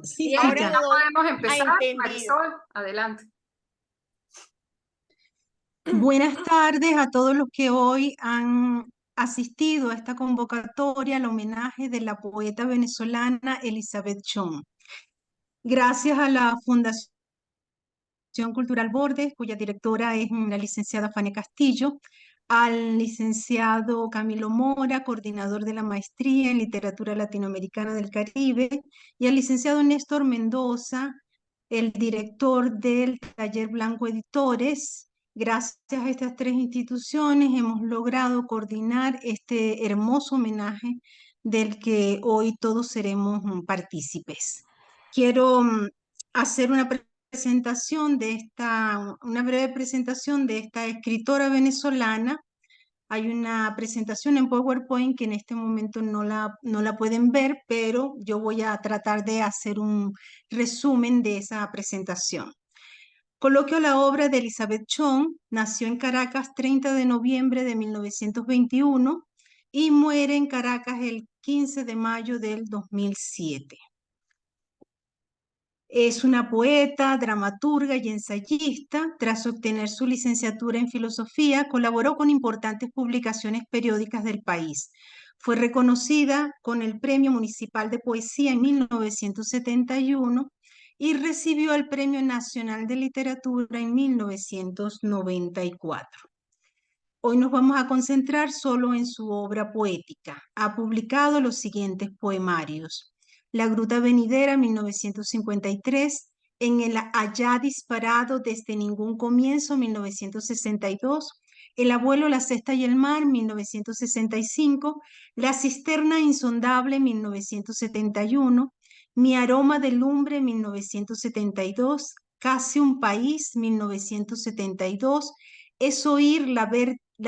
Sí, Y ahora ya podemos empezar. entendido. Marisol, adelante. Buenas tardes a todos los que hoy han asistido a esta convocatoria al homenaje de la poeta venezolana Elizabeth Chong. Gracias a la Fundación Cultural Bordes, cuya directora es la licenciada Fanny Castillo, al licenciado Camilo Mora, coordinador de la maestría en literatura latinoamericana del Caribe, y al licenciado Néstor Mendoza, el director del Taller Blanco Editores. Gracias a estas tres instituciones hemos logrado coordinar este hermoso homenaje del que hoy todos seremos partícipes. Quiero hacer una una breve presentación de esta escritora venezolana. Hay una presentación en PowerPoint que en este momento no la pueden ver, pero yo voy a tratar de hacer un resumen de esa presentación. Coloquio la obra de Elizabeth Chong. Nació en Caracas 30 de noviembre de 1921 y muere en Caracas el 15 de mayo del 2007. Es una poeta, dramaturga y ensayista. Tras obtener su licenciatura en filosofía, colaboró con importantes publicaciones periódicas del país. Fue reconocida con el Premio Municipal de Poesía en 1971 y recibió el Premio Nacional de Literatura en 1994. Hoy nos vamos a concentrar solo en su obra poética. Ha publicado los siguientes poemarios: La Gruta Venidera, 1953, En el allá disparado desde ningún comienzo, 1962, El abuelo, la cesta y el mar, 1965, La cisterna insondable, 1971, Mi aroma de lumbre, 1972, Casi un país, 1972, Es oír la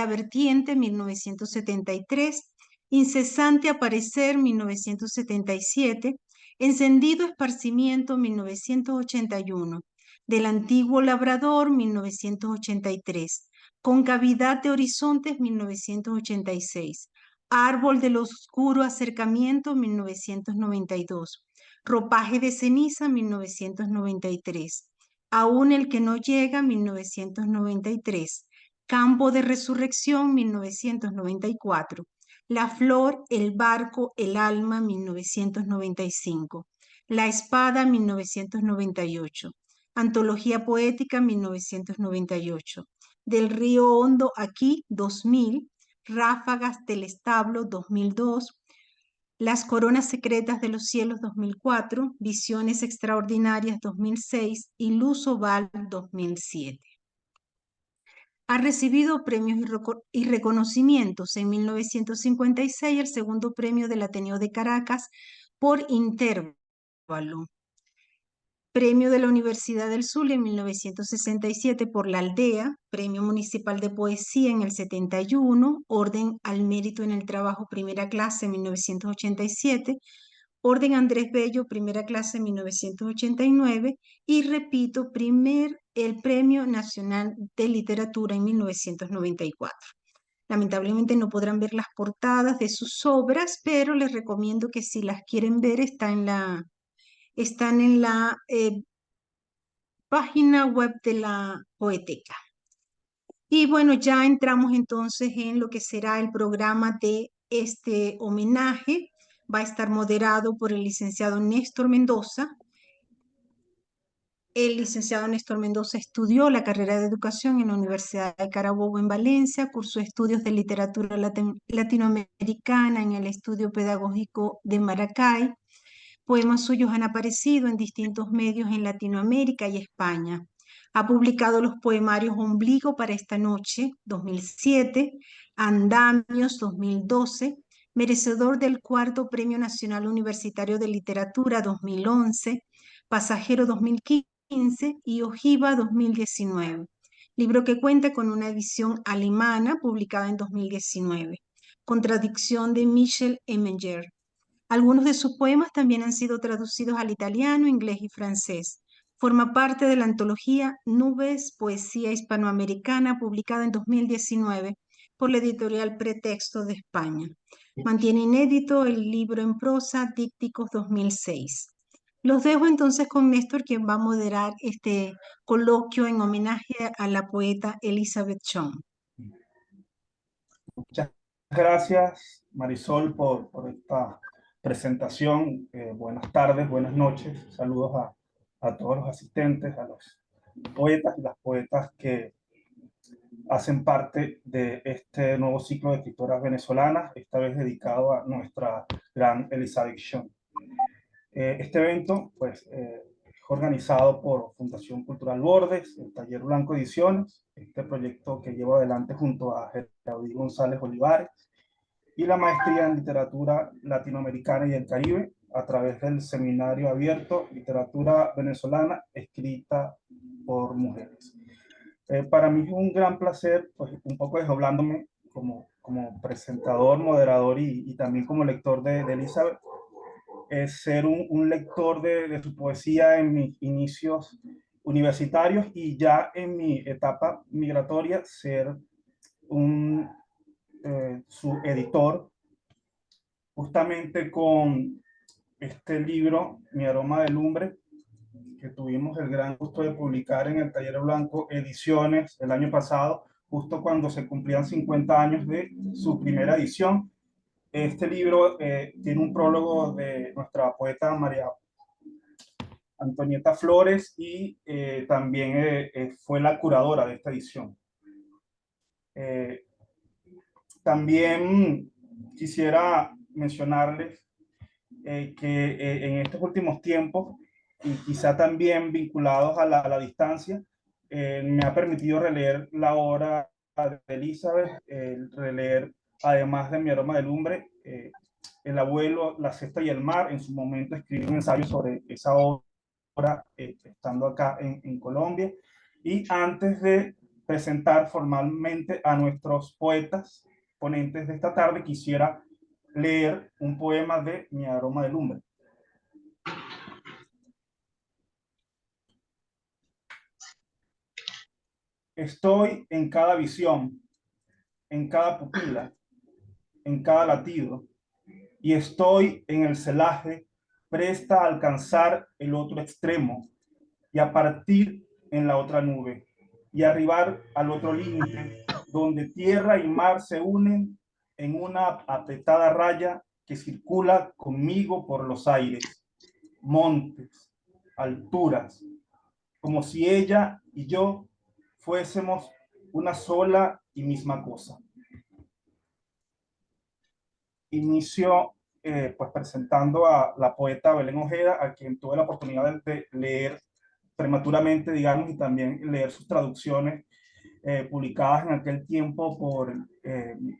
vertiente, 1973, Incesante aparecer, 1977, Encendido esparcimiento, 1981, Del antiguo labrador, 1983, Concavidad de horizontes, 1986, Árbol del oscuro acercamiento, 1992, Ropaje de ceniza, 1993, Aún el que no llega, 1993, Campo de resurrección, 1994, La flor, el barco, el alma, 1995, La espada, 1998, Antología poética, 1998, Del río hondo aquí, 2000, Ráfagas del establo, 2002, Las coronas secretas de los cielos, 2004, Visiones extraordinarias, 2006 y Luz oval, 2007. Ha recibido premios y reconocimientos. En 1956, el segundo premio del Ateneo de Caracas por Intervalo. Premio de la Universidad del Zulia en 1967 por La Aldea, Premio Municipal de Poesía en el 71, Orden al Mérito en el Trabajo Primera Clase en 1987, Orden Andrés Bello Primera Clase en 1989 y repito, el Premio Nacional de Literatura en 1994. Lamentablemente no podrán ver las portadas de sus obras, pero les recomiendo que si las quieren ver están en la página web de la Poeteca. Y bueno, ya entramos entonces en lo que será el programa de este homenaje. Va a estar moderado por el licenciado Néstor Mendoza. El licenciado Néstor Mendoza estudió la carrera de Educación en la Universidad de Carabobo en Valencia, cursó estudios de literatura latinoamericana en el Estudio Pedagógico de Maracay. Poemas suyos han aparecido en distintos medios en Latinoamérica y España. Ha publicado los poemarios Ombligo para esta noche, 2007, Andamios, 2012, merecedor del cuarto Premio Nacional Universitario de Literatura, 2011, Pasajero, 2015 y Ojiva, 2019. Libro que cuenta con una edición alemana publicada en 2019. Contradicción de Michel Emmenger. Algunos de sus poemas también han sido traducidos al italiano, inglés y francés. Forma parte de la antología Nubes, Poesía Hispanoamericana, publicada en 2019 por la editorial Pretexto de España. Mantiene inédito el libro en prosa Dípticos 2006. Los dejo entonces con Néstor, quien va a moderar este coloquio en homenaje a la poeta Elizabeth Shum. Muchas gracias, Marisol, por esta presentación. Buenas tardes, buenas noches. Saludos a todos los asistentes, a los poetas y las poetas que hacen parte de este nuevo ciclo de escritoras venezolanas, esta vez dedicado a nuestra gran Elizabeth Shum. Este evento pues, es organizado por Fundación Cultural Bordes, el Taller Blanco Ediciones, este proyecto que llevo adelante junto a Geraldine González Olivares, y la maestría en literatura latinoamericana y del Caribe a través del seminario abierto Literatura Venezolana escrita por mujeres. Para mí es un gran placer, pues un poco desdoblándome como presentador, moderador y también como lector de Elizabeth, es ser un lector de su poesía en mis inicios universitarios y ya en mi etapa migratoria ser su editor, justamente con este libro, Mi aroma de lumbre, que tuvimos el gran gusto de publicar en el Taller Blanco Ediciones el año pasado, justo cuando se cumplían 50 años de su primera edición. Este libro tiene un prólogo de nuestra poeta María Antonieta Flores y también fue la curadora de esta edición. También quisiera mencionarles que en estos últimos tiempos, y quizá también vinculados a la distancia, me ha permitido releer la obra de Elizabeth, releer, además de Mi aroma de lumbre, El abuelo, La cesta y el mar. En su momento escribí un ensayo sobre esa obra estando acá en Colombia. Y antes de presentar formalmente a nuestros poetas ponentes de esta tarde, quisiera leer un poema de Mi aroma de lumbre. Estoy en cada visión, en cada pupila, en cada latido, y estoy en el celaje presta a alcanzar el otro extremo y a partir en la otra nube y arribar al otro límite donde tierra y mar se unen en una apretada raya que circula conmigo por los aires, montes, alturas, como si ella y yo fuésemos una sola y misma cosa. Inicio pues presentando a la poeta Belén Ojeda, a quien tuve la oportunidad de leer prematuramente, digamos, y también leer sus traducciones publicadas en aquel tiempo por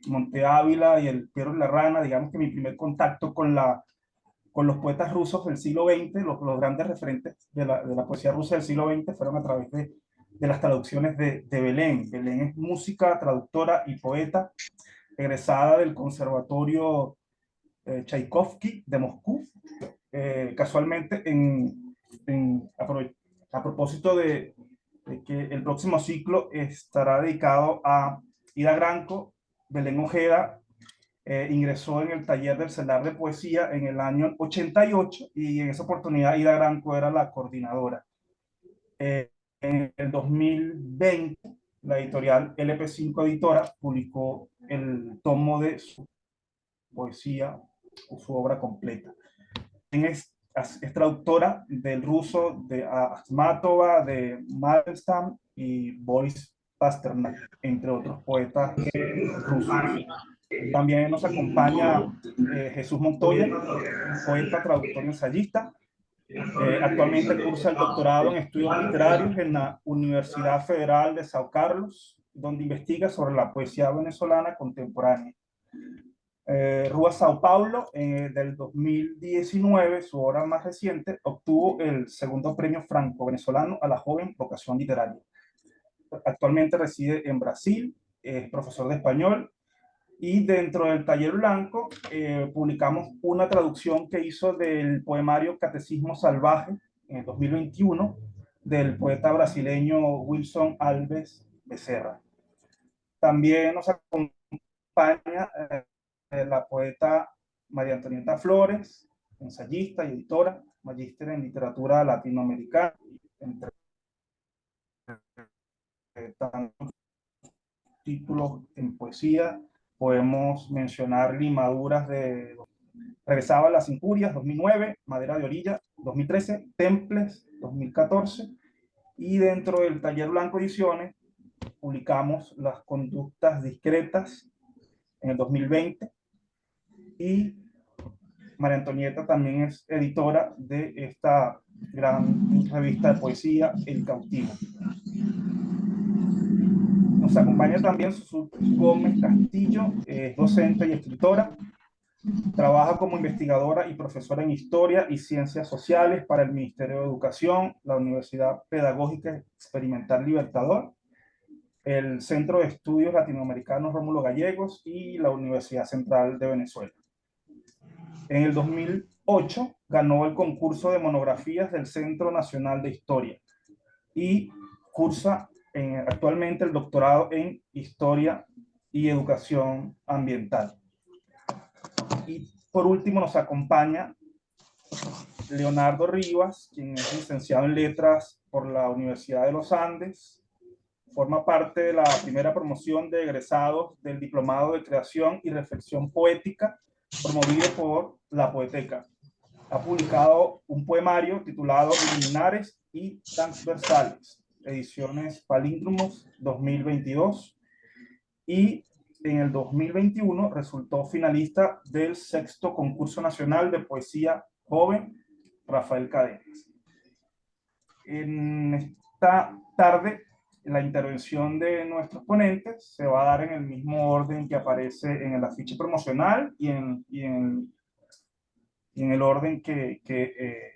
Monte Ávila y el Piero y la Rana. Digamos que mi primer contacto con los poetas rusos del siglo XX, los grandes referentes de la poesía rusa del siglo XX fueron a través de las traducciones de Belén. Belén es música, traductora y poeta, egresada del Conservatorio Tchaikovsky de Moscú. Casualmente, a propósito de que el próximo ciclo estará dedicado a Ida Granco, Belén Ojeda ingresó en el taller del CELAR de poesía en el año 88 y en esa oportunidad Ida Granco era la coordinadora. En el 2020, la editorial LP5 Editora publicó el tomo de su poesía o su obra completa. Es traductora del ruso de Akhmatova, de Mandelstam y Boris Pasternak, entre otros poetas rusos. También nos acompaña Jesús Montoya, poeta, traductor y ensayista. Actualmente cursa el doctorado en estudios literarios en la Universidad Federal de São Carlos, donde investiga sobre la poesía venezolana contemporánea. Rua Sao Paulo, del 2019, su obra más reciente, obtuvo el segundo premio franco-venezolano a la joven vocación literaria. Actualmente reside en Brasil, es profesor de español, y dentro del Taller Blanco publicamos una traducción que hizo del poemario Catecismo Salvaje en el 2021 del poeta brasileño Wilson Alves Becerra. También nos acompaña la poeta María Antonieta Flores, ensayista y editora, magíster en literatura latinoamericana, entre tantos títulos en poesía. Podemos mencionar Limaduras de Regresaba a las Incurias, 2009, Madera de Orilla, 2013, Temples, 2014, y dentro del Taller Blanco Ediciones publicamos Las Conductas Discretas en el 2020, y María Antonieta también es editora de esta gran revista de poesía, El Cautivo. Nos acompaña también Susur Gómez Castillo, es docente y escritora. Trabaja como investigadora y profesora en Historia y Ciencias Sociales para el Ministerio de Educación, la Universidad Pedagógica Experimental Libertador, el Centro de Estudios Latinoamericanos Rómulo Gallegos y la Universidad Central de Venezuela. En el 2008 ganó el concurso de monografías del Centro Nacional de Historia y cursa actualmente el doctorado en Historia y Educación Ambiental. Y por último nos acompaña Leonardo Rivas, quien es licenciado en Letras por la Universidad de los Andes. Forma parte de la primera promoción de egresados del Diplomado de Creación y Reflexión Poética, promovido por La Poeteca. Ha publicado un poemario titulado Liminares y Transversales, ediciones Palíndromos 2022, y en el 2021 resultó finalista del 6º Concurso Nacional de Poesía Joven Rafael Cadenas. En esta tarde, la intervención de nuestros ponentes se va a dar en el mismo orden que aparece en el afiche promocional y en el orden que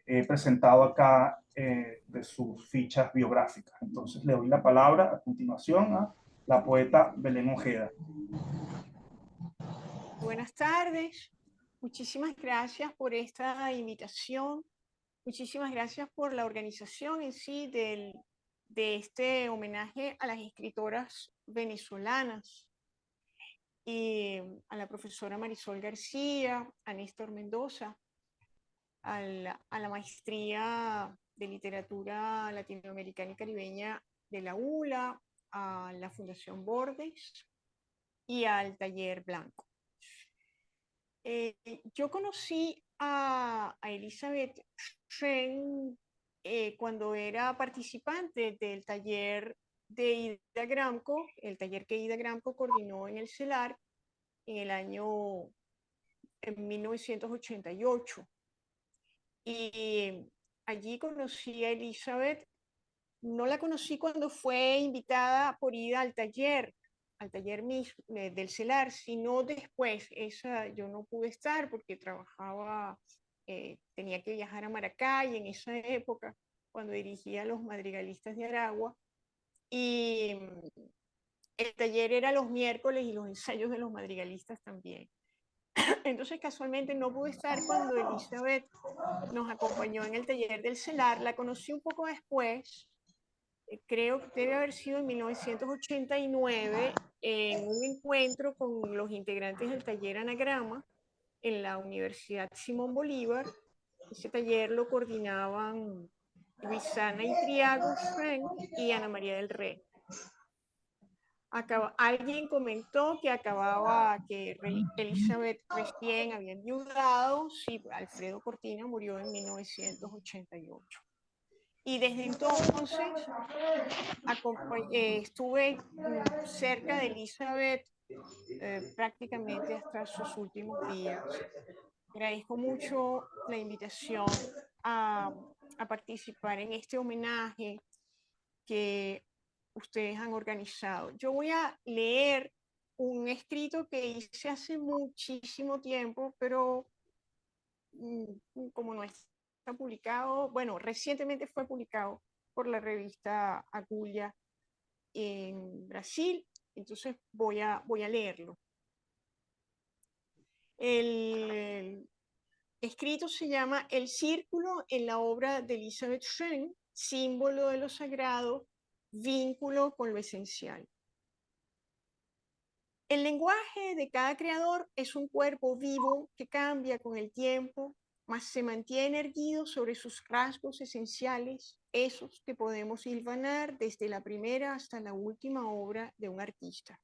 he presentado acá de sus fichas biográficas. Entonces le doy la palabra a continuación a la poeta Belén Ojeda. Buenas tardes, muchísimas gracias por esta invitación, muchísimas gracias por la organización en sí de este homenaje a las escritoras venezolanas, y a la profesora Marisol García, a Néstor Mendoza, a la maestría de literatura latinoamericana y caribeña de la ULA, a la Fundación Bordes y al Taller Blanco. Yo conocí a Elizabeth Schwen cuando era participante del taller de Ida Gramco, el taller que Ida Gramco coordinó en el CELAR en el año 1988. Y allí conocí a Elizabeth. No la conocí cuando fue invitada por Ida al taller mismo del CELAR, sino después. Yo no pude estar porque trabajaba, tenía que viajar a Maracay en esa época, cuando dirigía a los madrigalistas de Aragua, y el taller era los miércoles y los ensayos de los madrigalistas también. Entonces casualmente no pude estar cuando Elizabeth nos acompañó en el taller del CELAR. La conocí un poco después, creo que debe haber sido en 1989, en un encuentro con los integrantes del taller Anagrama en la Universidad Simón Bolívar. Ese taller lo coordinaban Luisana Itriago Schwen y Ana María del Rey. Alguien comentó que Elizabeth recién había enviudado. Sí, Alfredo Cortina murió en 1988. Y desde entonces estuve cerca de Elizabeth prácticamente hasta sus últimos días. Agradezco mucho la invitación a participar en este homenaje que ustedes han organizado. Yo voy a leer un escrito que hice hace muchísimo tiempo, pero como no está publicado, bueno, recientemente fue publicado por la revista Agulha en Brasil, entonces voy a leerlo. El escrito se llama El Círculo en la obra de Elizabeth Schwen, símbolo de lo sagrado, vínculo con lo esencial. El lenguaje de cada creador es un cuerpo vivo que cambia con el tiempo, mas se mantiene erguido sobre sus rasgos esenciales, esos que podemos hilvanar desde la primera hasta la última obra de un artista.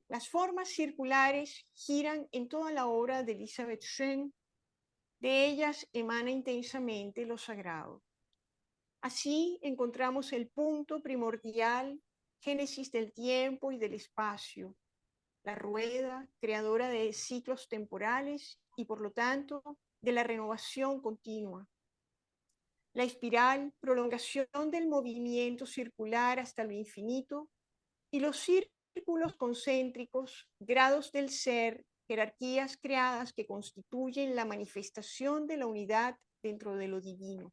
Las formas circulares giran en toda la obra de Elisabeth Schön, de ellas emana intensamente lo sagrado. Así encontramos el punto primordial, génesis del tiempo y del espacio, la rueda, creadora de ciclos temporales y por lo tanto de la renovación continua. La espiral, prolongación del movimiento circular hasta lo infinito, y los círculos concéntricos, grados del ser, jerarquías creadas que constituyen la manifestación de la unidad dentro de lo divino.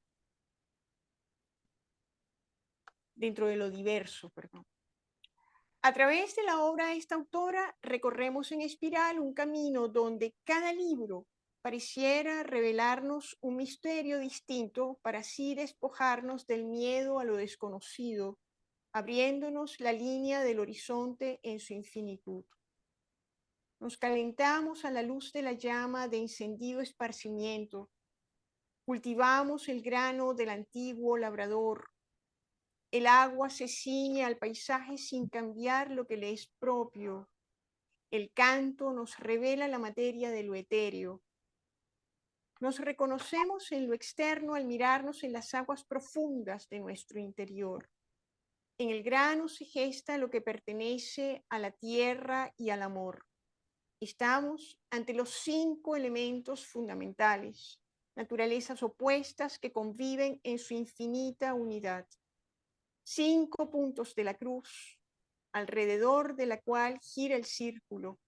Dentro de lo diverso, perdón. A través de la obra de esta autora recorremos en espiral un camino donde cada libro pareciera revelarnos un misterio distinto para así despojarnos del miedo a lo desconocido, abriéndonos la línea del horizonte en su infinitud. Nos calentamos a la luz de la llama de encendido esparcimiento, cultivamos el grano del antiguo labrador. El agua se ciñe al paisaje sin cambiar lo que le es propio. El canto nos revela la materia de lo etéreo. Nos reconocemos en lo externo al mirarnos en las aguas profundas de nuestro interior. En el grano se gesta lo que pertenece a la tierra y al amor. Estamos ante los 5 elementos fundamentales, naturalezas opuestas que conviven en su infinita unidad. 5 puntos de la cruz, alrededor de la cual gira el círculo.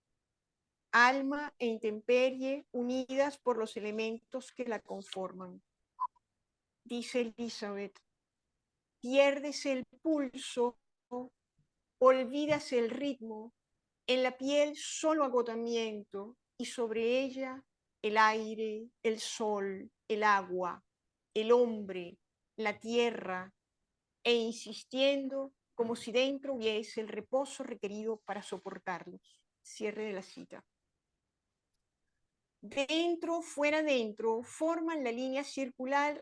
Alma e intemperie unidas por los elementos que la conforman. Dice Elisabeth, piérdese el pulso, olvídase el ritmo, en la piel solo agotamiento y sobre ella el aire, el sol, el agua, el hombre, la tierra, e insistiendo como si dentro hubiese el reposo requerido para soportarlos. Cierre de la cita. Dentro, fuera, dentro, forman la línea circular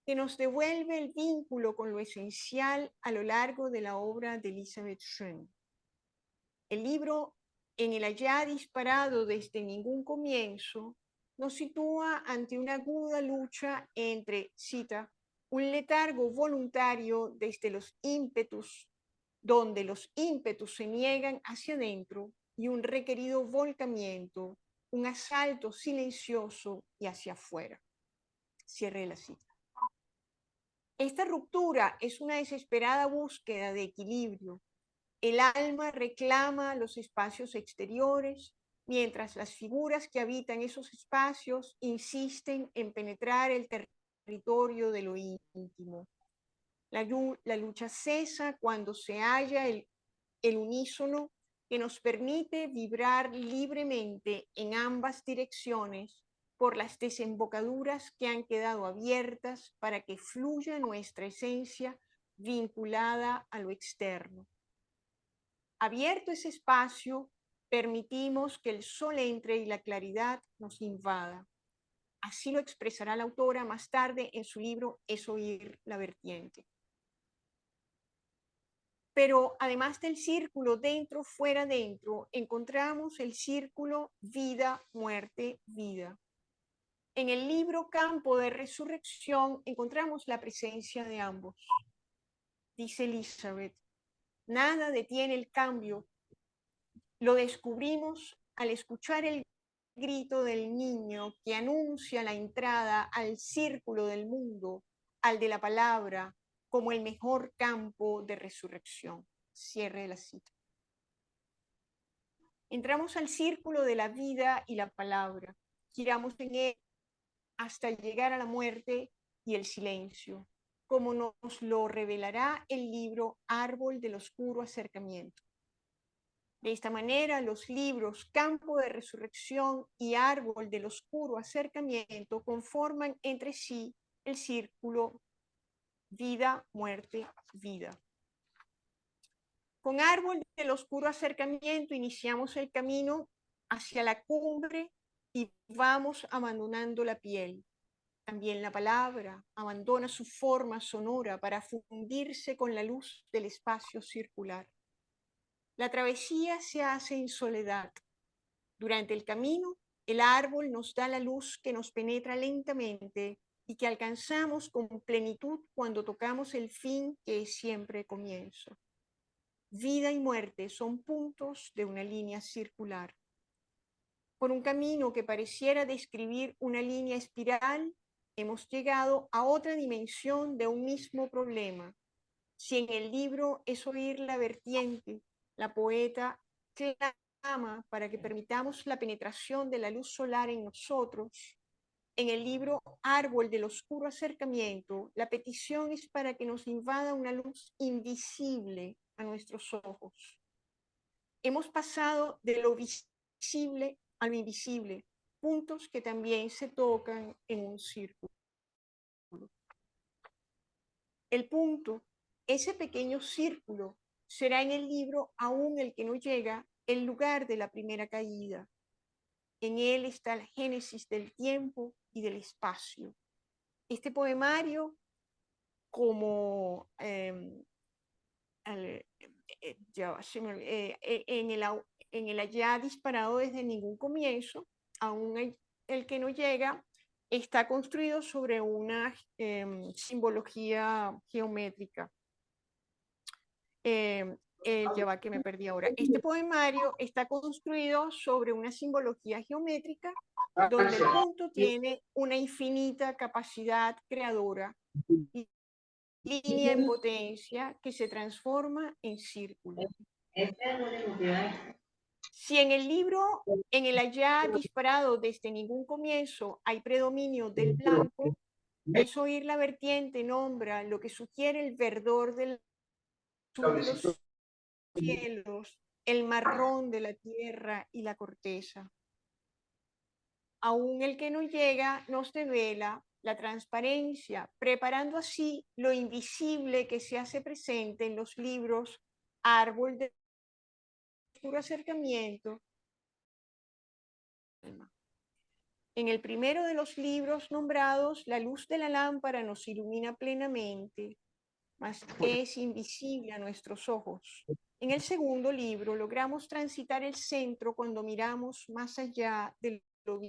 que nos devuelve el vínculo con lo esencial a lo largo de la obra de Elisabeth Schön. El libro, en el allá disparado desde ningún comienzo, nos sitúa ante una aguda lucha entre, cita, un letargo voluntario desde los ímpetus, donde los ímpetus se niegan hacia adentro, y un requerido volcamiento, un asalto silencioso y hacia afuera. Cierre la cita. Esta ruptura es una desesperada búsqueda de equilibrio. El alma reclama los espacios exteriores, mientras las figuras que habitan esos espacios insisten en penetrar el territorio de lo íntimo. La lucha cesa cuando se halla el unísono que nos permite vibrar libremente en ambas direcciones por las desembocaduras que han quedado abiertas para que fluya nuestra esencia vinculada a lo externo. Abierto ese espacio, permitimos que el sol entre y la claridad nos invada. Así lo expresará la autora más tarde en su libro Es oír la vertiente. Pero además del círculo dentro, fuera, dentro, encontramos el círculo vida, muerte, vida. En el libro Campo de Resurrección encontramos la presencia de ambos. Dice Elisabeth, nada detiene el cambio. Lo descubrimos al escuchar el grito del niño que anuncia la entrada al círculo del mundo, al de la palabra, como el mejor campo de resurrección. Cierre de la cita. Entramos al círculo de la vida y la palabra. Giramos en él hasta llegar a la muerte y el silencio, como nos lo revelará el libro Árbol del Oscuro Acercamiento. De esta manera, los libros Campo de Resurrección y Árbol del Oscuro Acercamiento conforman entre sí el círculo vida, muerte, vida. Con Árbol del Oscuro Acercamiento iniciamos el camino hacia la cumbre y vamos abandonando la piel. También la palabra abandona su forma sonora para fundirse con la luz del espacio circular. La travesía se hace en soledad. Durante el camino, el árbol nos da la luz que nos penetra lentamente y que alcanzamos con plenitud cuando tocamos el fin que es siempre comienzo. Vida y muerte son puntos de una línea circular. Por un camino que pareciera describir una línea espiral, hemos llegado a otra dimensión de un mismo problema. Si en el libro es oír la vertiente, la poeta clama para que permitamos la penetración de la luz solar en nosotros. En el libro Árbol del Oscuro Acercamiento, la petición es para que nos invada una luz invisible a nuestros ojos. Hemos pasado de lo visible a lo invisible, puntos que también se tocan en un círculo. El punto, ese pequeño círculo, será en el libro aún el que no llega, el lugar de la primera caída. En él está la génesis del tiempo y del espacio. Este poemario, como en el allá disparado desde ningún comienzo, aún el que no llega, está construido sobre una simbología geométrica. Ya va que me perdí ahora. Este poemario está construido sobre una simbología geométrica donde el punto tiene una infinita capacidad creadora y línea en potencia que se transforma en círculo. Si en el libro, en el allá disparado desde ningún comienzo, hay predominio del blanco, es oír la vertiente nombra lo que sugiere el verdor del los cielos, el marrón de la tierra y la corteza. Aún el que no llega nos devela la transparencia, preparando así lo invisible que se hace presente en los libros Árbol del Oscuro Acercamiento. En el primero de los libros nombrados, la luz de la lámpara nos ilumina plenamente, mas es invisible a nuestros ojos. En el segundo libro logramos transitar el centro cuando miramos más allá de lo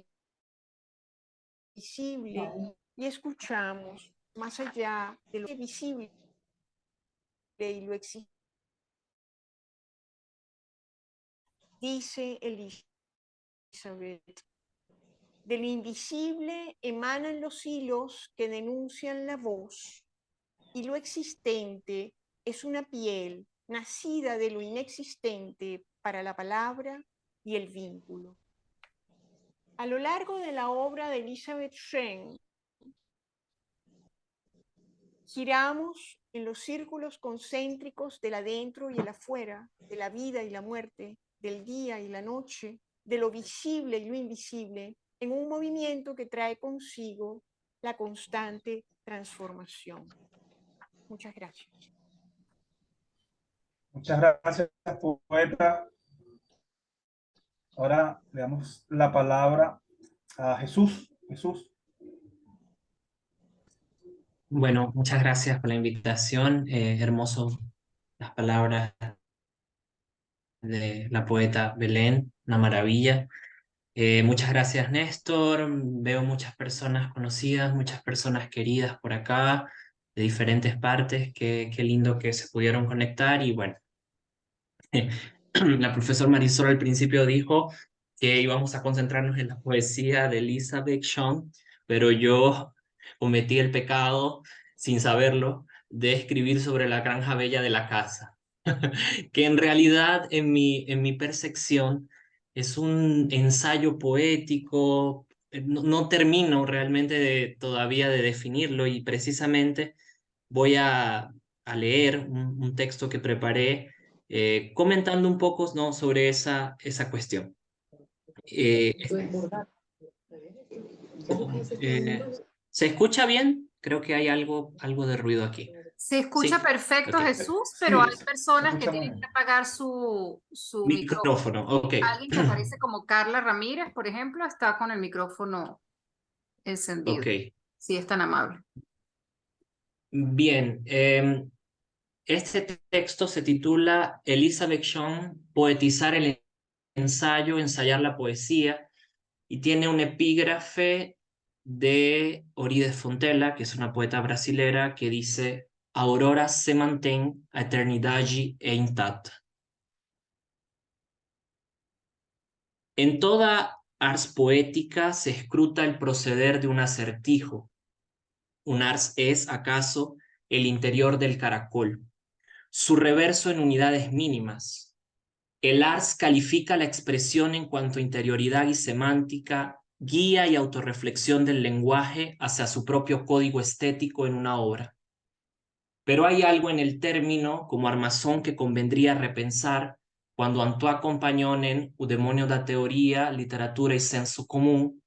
visible y escuchamos más allá de lo visible y lo existente. Dice Elizabeth, de lo invisible emanan los hilos que denuncian la voz y lo existente es una piel nacida de lo inexistente para la palabra y el vínculo. A lo largo de la obra de Elizabeth Wren, giramos en los círculos concéntricos del adentro y el afuera, de la vida y la muerte, del día y la noche, de lo visible y lo invisible, en un movimiento que trae consigo la constante transformación. Muchas gracias. Muchas gracias, poeta. Ahora le damos la palabra a Jesús. Jesús. Bueno, muchas gracias por la invitación. Hermoso las palabras de la poeta Belén, una maravilla. Muchas gracias, Néstor. Veo muchas personas conocidas, muchas personas queridas por acá, de diferentes partes. Qué lindo que se pudieron conectar. Y bueno, la profesora Marisol al principio dijo que íbamos a concentrarnos en la poesía de Elizabeth Shong, pero yo cometí el pecado, sin saberlo, de escribir sobre la granja bella de la casa, que en realidad en mi percepción es un ensayo poético. No termino realmente todavía de definirlo y precisamente voy a leer un texto que preparé comentando un poco, ¿no?, sobre esa cuestión. ¿Se escucha bien? Creo que hay algo de ruido aquí. Se escucha Sí, perfecto, ok. Jesús, pero hay Sí, personas que escucha muy tienen que bien. apagar su micrófono. Micrófono, ok. Alguien que aparece como Carla Ramírez, por ejemplo, está con el micrófono encendido. Ok. Si es tan amable. Bien. Este texto se titula Elizabeth Shaw, Poetizar el ensayo, ensayar la poesía, y tiene un epígrafe de Orides Fontella, que es una poeta brasilera, que dice: Aurora se mantém, a eternidade é intacta. En toda ars poética se escruta el proceder de un acertijo. Un ars es, acaso, el interior del caracol, su reverso en unidades mínimas. El ars califica la expresión en cuanto a interioridad y semántica, guía y autorreflexión del lenguaje hacia su propio código estético en una obra. Pero hay algo en el término como armazón que convendría repensar cuando Antoine Compagnon, O demonio da teoría, literatura y senso común,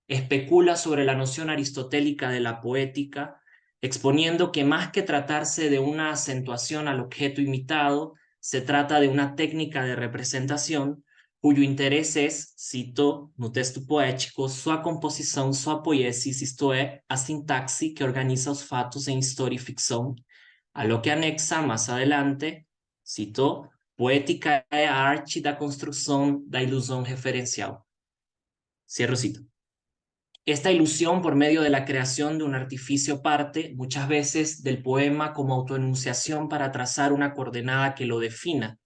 especula sobre la noción aristotélica de la poética, exponiendo que más que tratarse de una acentuación al objeto imitado, se trata de una técnica de representación cuyo interés es, cito, no texto poético, sua composição, sua poiesis, isto é, a sintaxe que organiza os fatos em história e ficção, a lo que anexa más adelante, cito, poética é a arte da construção da ilusão referencial. Cierro cito. Esta ilusión por medio de la creación de un artificio parte muchas veces del poema como autoenunciación para trazar una coordenada que lo defina.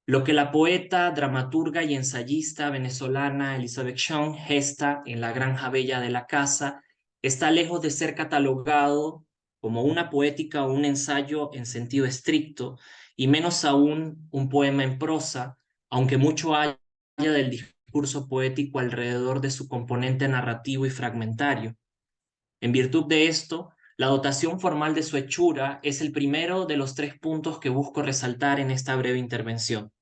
Lo que la poeta, dramaturga y ensayista venezolana Elizabeth Shaw gesta en La Granja Bella de la Casa está lejos de ser catalogado como una poética o un ensayo en sentido estricto, y menos aún un poema en prosa, aunque mucho haya del discurso poético alrededor de su componente narrativo y fragmentario. En virtud de esto, la dotación formal de su hechura es el primero de los 3 puntos que busco resaltar en esta breve intervención.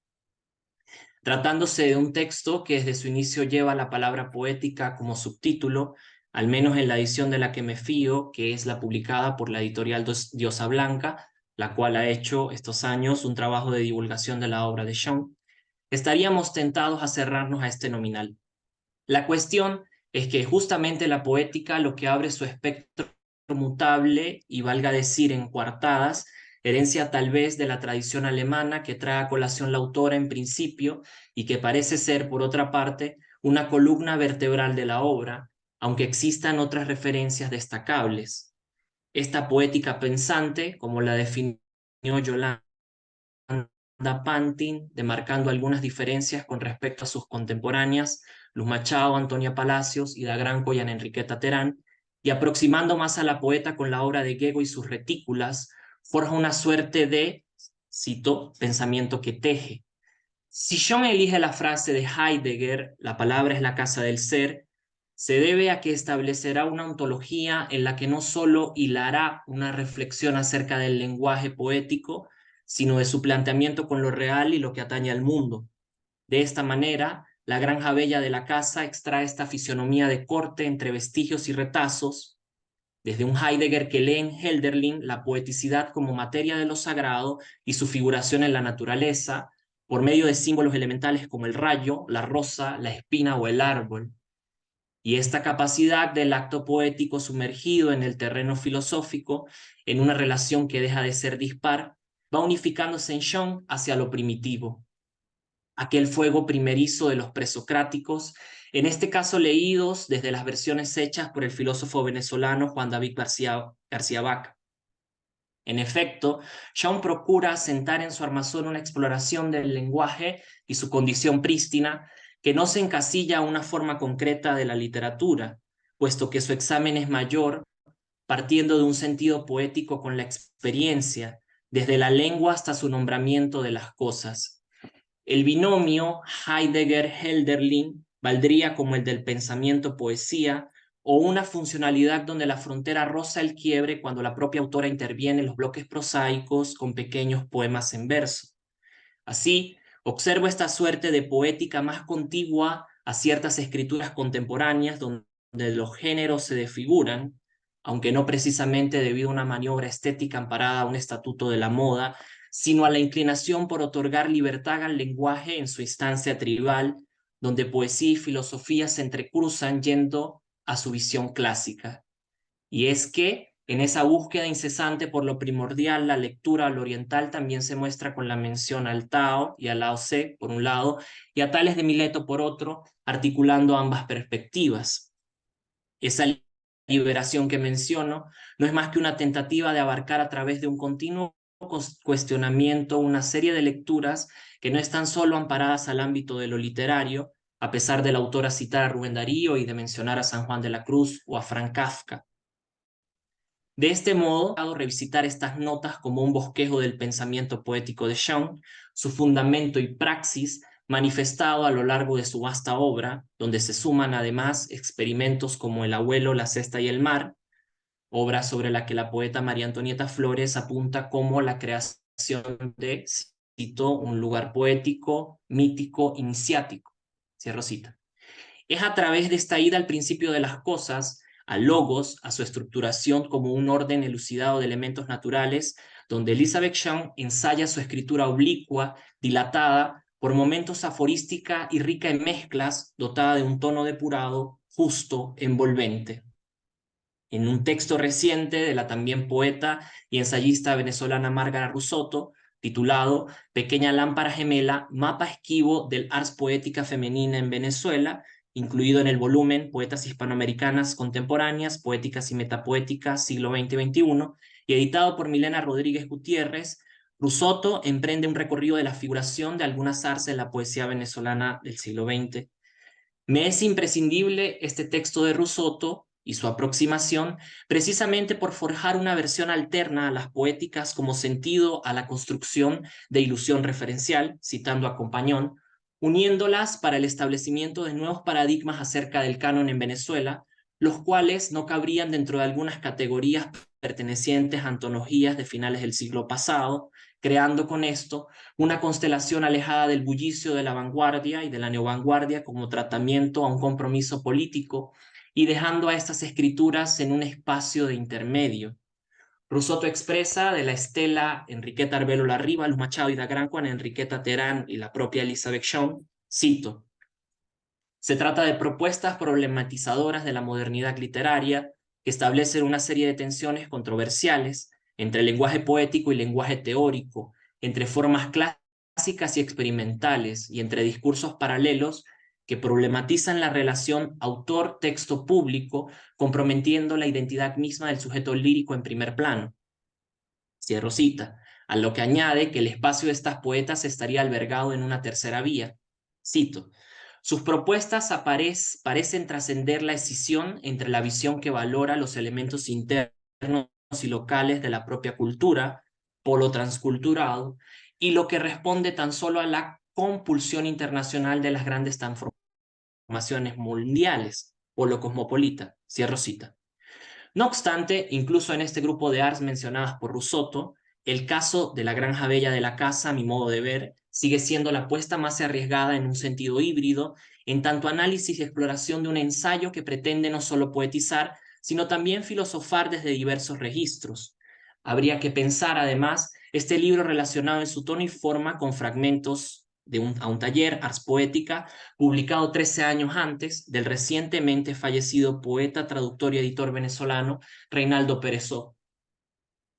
Tratándose de un texto que desde su inicio lleva la palabra poética como subtítulo, al menos en la edición de la que me fío, que es la publicada por la editorial Diosa Blanca, la cual ha hecho estos años un trabajo de divulgación de la obra de Shaw, estaríamos tentados a cerrarnos a este nominal. La cuestión es que justamente la poética lo que abre su espectro mutable y, valga decir, en coartadas, herencia tal vez de la tradición alemana que trae a colación la autora en principio y que parece ser, por otra parte, una columna vertebral de la obra, aunque existan otras referencias destacables. Esta poética pensante, como la definió Yolanda Pantin, demarcando algunas diferencias con respecto a sus contemporáneas, Luz Machado, Antonia Palacios, Ida Granco y Ana Enriqueta Terán, y aproximando más a la poeta con la obra de Gego y sus retículas, forja una suerte de, cito, pensamiento que teje. Si John elige la frase de Heidegger, la palabra es la casa del ser, se debe a que establecerá una ontología en la que no solo hilará una reflexión acerca del lenguaje poético, sino de su planteamiento con lo real y lo que atañe al mundo. De esta manera, La Granja Bella de la Casa extrae esta fisionomía de corte entre vestigios y retazos, desde un Heidegger que lee en Hölderlin la poeticidad como materia de lo sagrado y su figuración en la naturaleza, por medio de símbolos elementales como el rayo, la rosa, la espina o el árbol. Y esta capacidad del acto poético sumergido en el terreno filosófico, en una relación que deja de ser dispar, va unificándose en Shaw hacia lo primitivo. Aquel fuego primerizo de los presocráticos, en este caso leídos desde las versiones hechas por el filósofo venezolano Juan David García Vaca. En efecto, Shaw procura asentar en su armazón una exploración del lenguaje y su condición prístina que no se encasilla a una forma concreta de la literatura, puesto que su examen es mayor, partiendo de un sentido poético con la experiencia, desde la lengua hasta su nombramiento de las cosas. El binomio Heidegger-Hölderlin valdría como el del pensamiento-poesía, o una funcionalidad donde la frontera roza el quiebre cuando la propia autora interviene en los bloques prosaicos con pequeños poemas en verso. Así, observo esta suerte de poética más contigua a ciertas escrituras contemporáneas donde los géneros se desfiguran, aunque no precisamente debido a una maniobra estética amparada a un estatuto de la moda, sino a la inclinación por otorgar libertad al lenguaje en su instancia tribal, donde poesía y filosofía se entrecruzan yendo a su visión clásica. Y es que en esa búsqueda incesante por lo primordial, la lectura al oriental también se muestra con la mención al Tao y al Lao Tse, por un lado, y a Tales de Mileto, por otro, articulando ambas perspectivas. Esa liberación que menciono no es más que una tentativa de abarcar a través de un continuo cuestionamiento una serie de lecturas que no están solo amparadas al ámbito de lo literario, a pesar del autor a citar a Rubén Darío y de mencionar a San Juan de la Cruz o a Franz Kafka. De este modo, revisitar estas notas como un bosquejo del pensamiento poético de Shawn, su fundamento y praxis manifestado a lo largo de su vasta obra, donde se suman además experimentos como El abuelo, la cesta y el mar, obra sobre la que la poeta María Antonieta Flores apunta como la creación de, cito, un lugar poético, mítico, iniciático. Cierro cita. Es a través de esta ida al principio de las cosas, al logos, a su estructuración como un orden elucidado de elementos naturales, donde Elizabeth Shawn ensaya su escritura oblicua, dilatada, por momentos aforística y rica en mezclas, dotada de un tono depurado, justo, envolvente. En un texto reciente de la también poeta y ensayista venezolana Márgara Rusotto, titulado Pequeña lámpara gemela, mapa esquivo del ars poética femenina en Venezuela, incluido en el volumen Poetas hispanoamericanas contemporáneas, poéticas y metapoéticas, siglo XX-XXI, y editado por Milena Rodríguez Gutiérrez, Rusotto emprende un recorrido de la figuración de algunas artes de la poesía venezolana del siglo XX. Me es imprescindible este texto de Rusotto y su aproximación, precisamente por forjar una versión alterna a las poéticas como sentido a la construcción de ilusión referencial, citando a Compañón, uniéndolas para el establecimiento de nuevos paradigmas acerca del canon en Venezuela, los cuales no cabrían dentro de algunas categorías pertenecientes a antologías de finales del siglo pasado, creando con esto una constelación alejada del bullicio de la vanguardia y de la neovanguardia como tratamiento a un compromiso político y dejando a estas escrituras en un espacio de intermedio. Rusotto expresa de la estela Enriqueta Arbelo Larriba, Luz Machado y Da Granco en Enriqueta Terán y la propia Elizabeth Shawn, cito: se trata de propuestas problematizadoras de la modernidad literaria que establecen una serie de tensiones controversiales entre el lenguaje poético y lenguaje teórico, entre formas clásicas y experimentales y entre discursos paralelos que problematizan la relación autor-texto público, comprometiendo la identidad misma del sujeto lírico en primer plano. Cierro cita, a lo que añade que el espacio de estas poetas estaría albergado en una tercera vía. Cito: sus propuestas parecen trascender la escisión entre la visión que valora los elementos internos y locales de la propia cultura, polo transculturado, y lo que responde tan solo a la compulsión internacional de las grandes transformaciones mundiales, polo cosmopolita. Cierro cita. No obstante, incluso en este grupo de arts mencionadas por Rusotto, el caso de la Granja Bella de la Casa, a mi modo de ver, sigue siendo la apuesta más arriesgada en un sentido híbrido, en tanto análisis y exploración de un ensayo que pretende no solo poetizar, sino también filosofar desde diversos registros. Habría que pensar, además, este libro relacionado en su tono y forma con fragmentos a un taller, Ars Poética, publicado 13 años antes, del recientemente fallecido poeta, traductor y editor venezolano Reinaldo Perezó.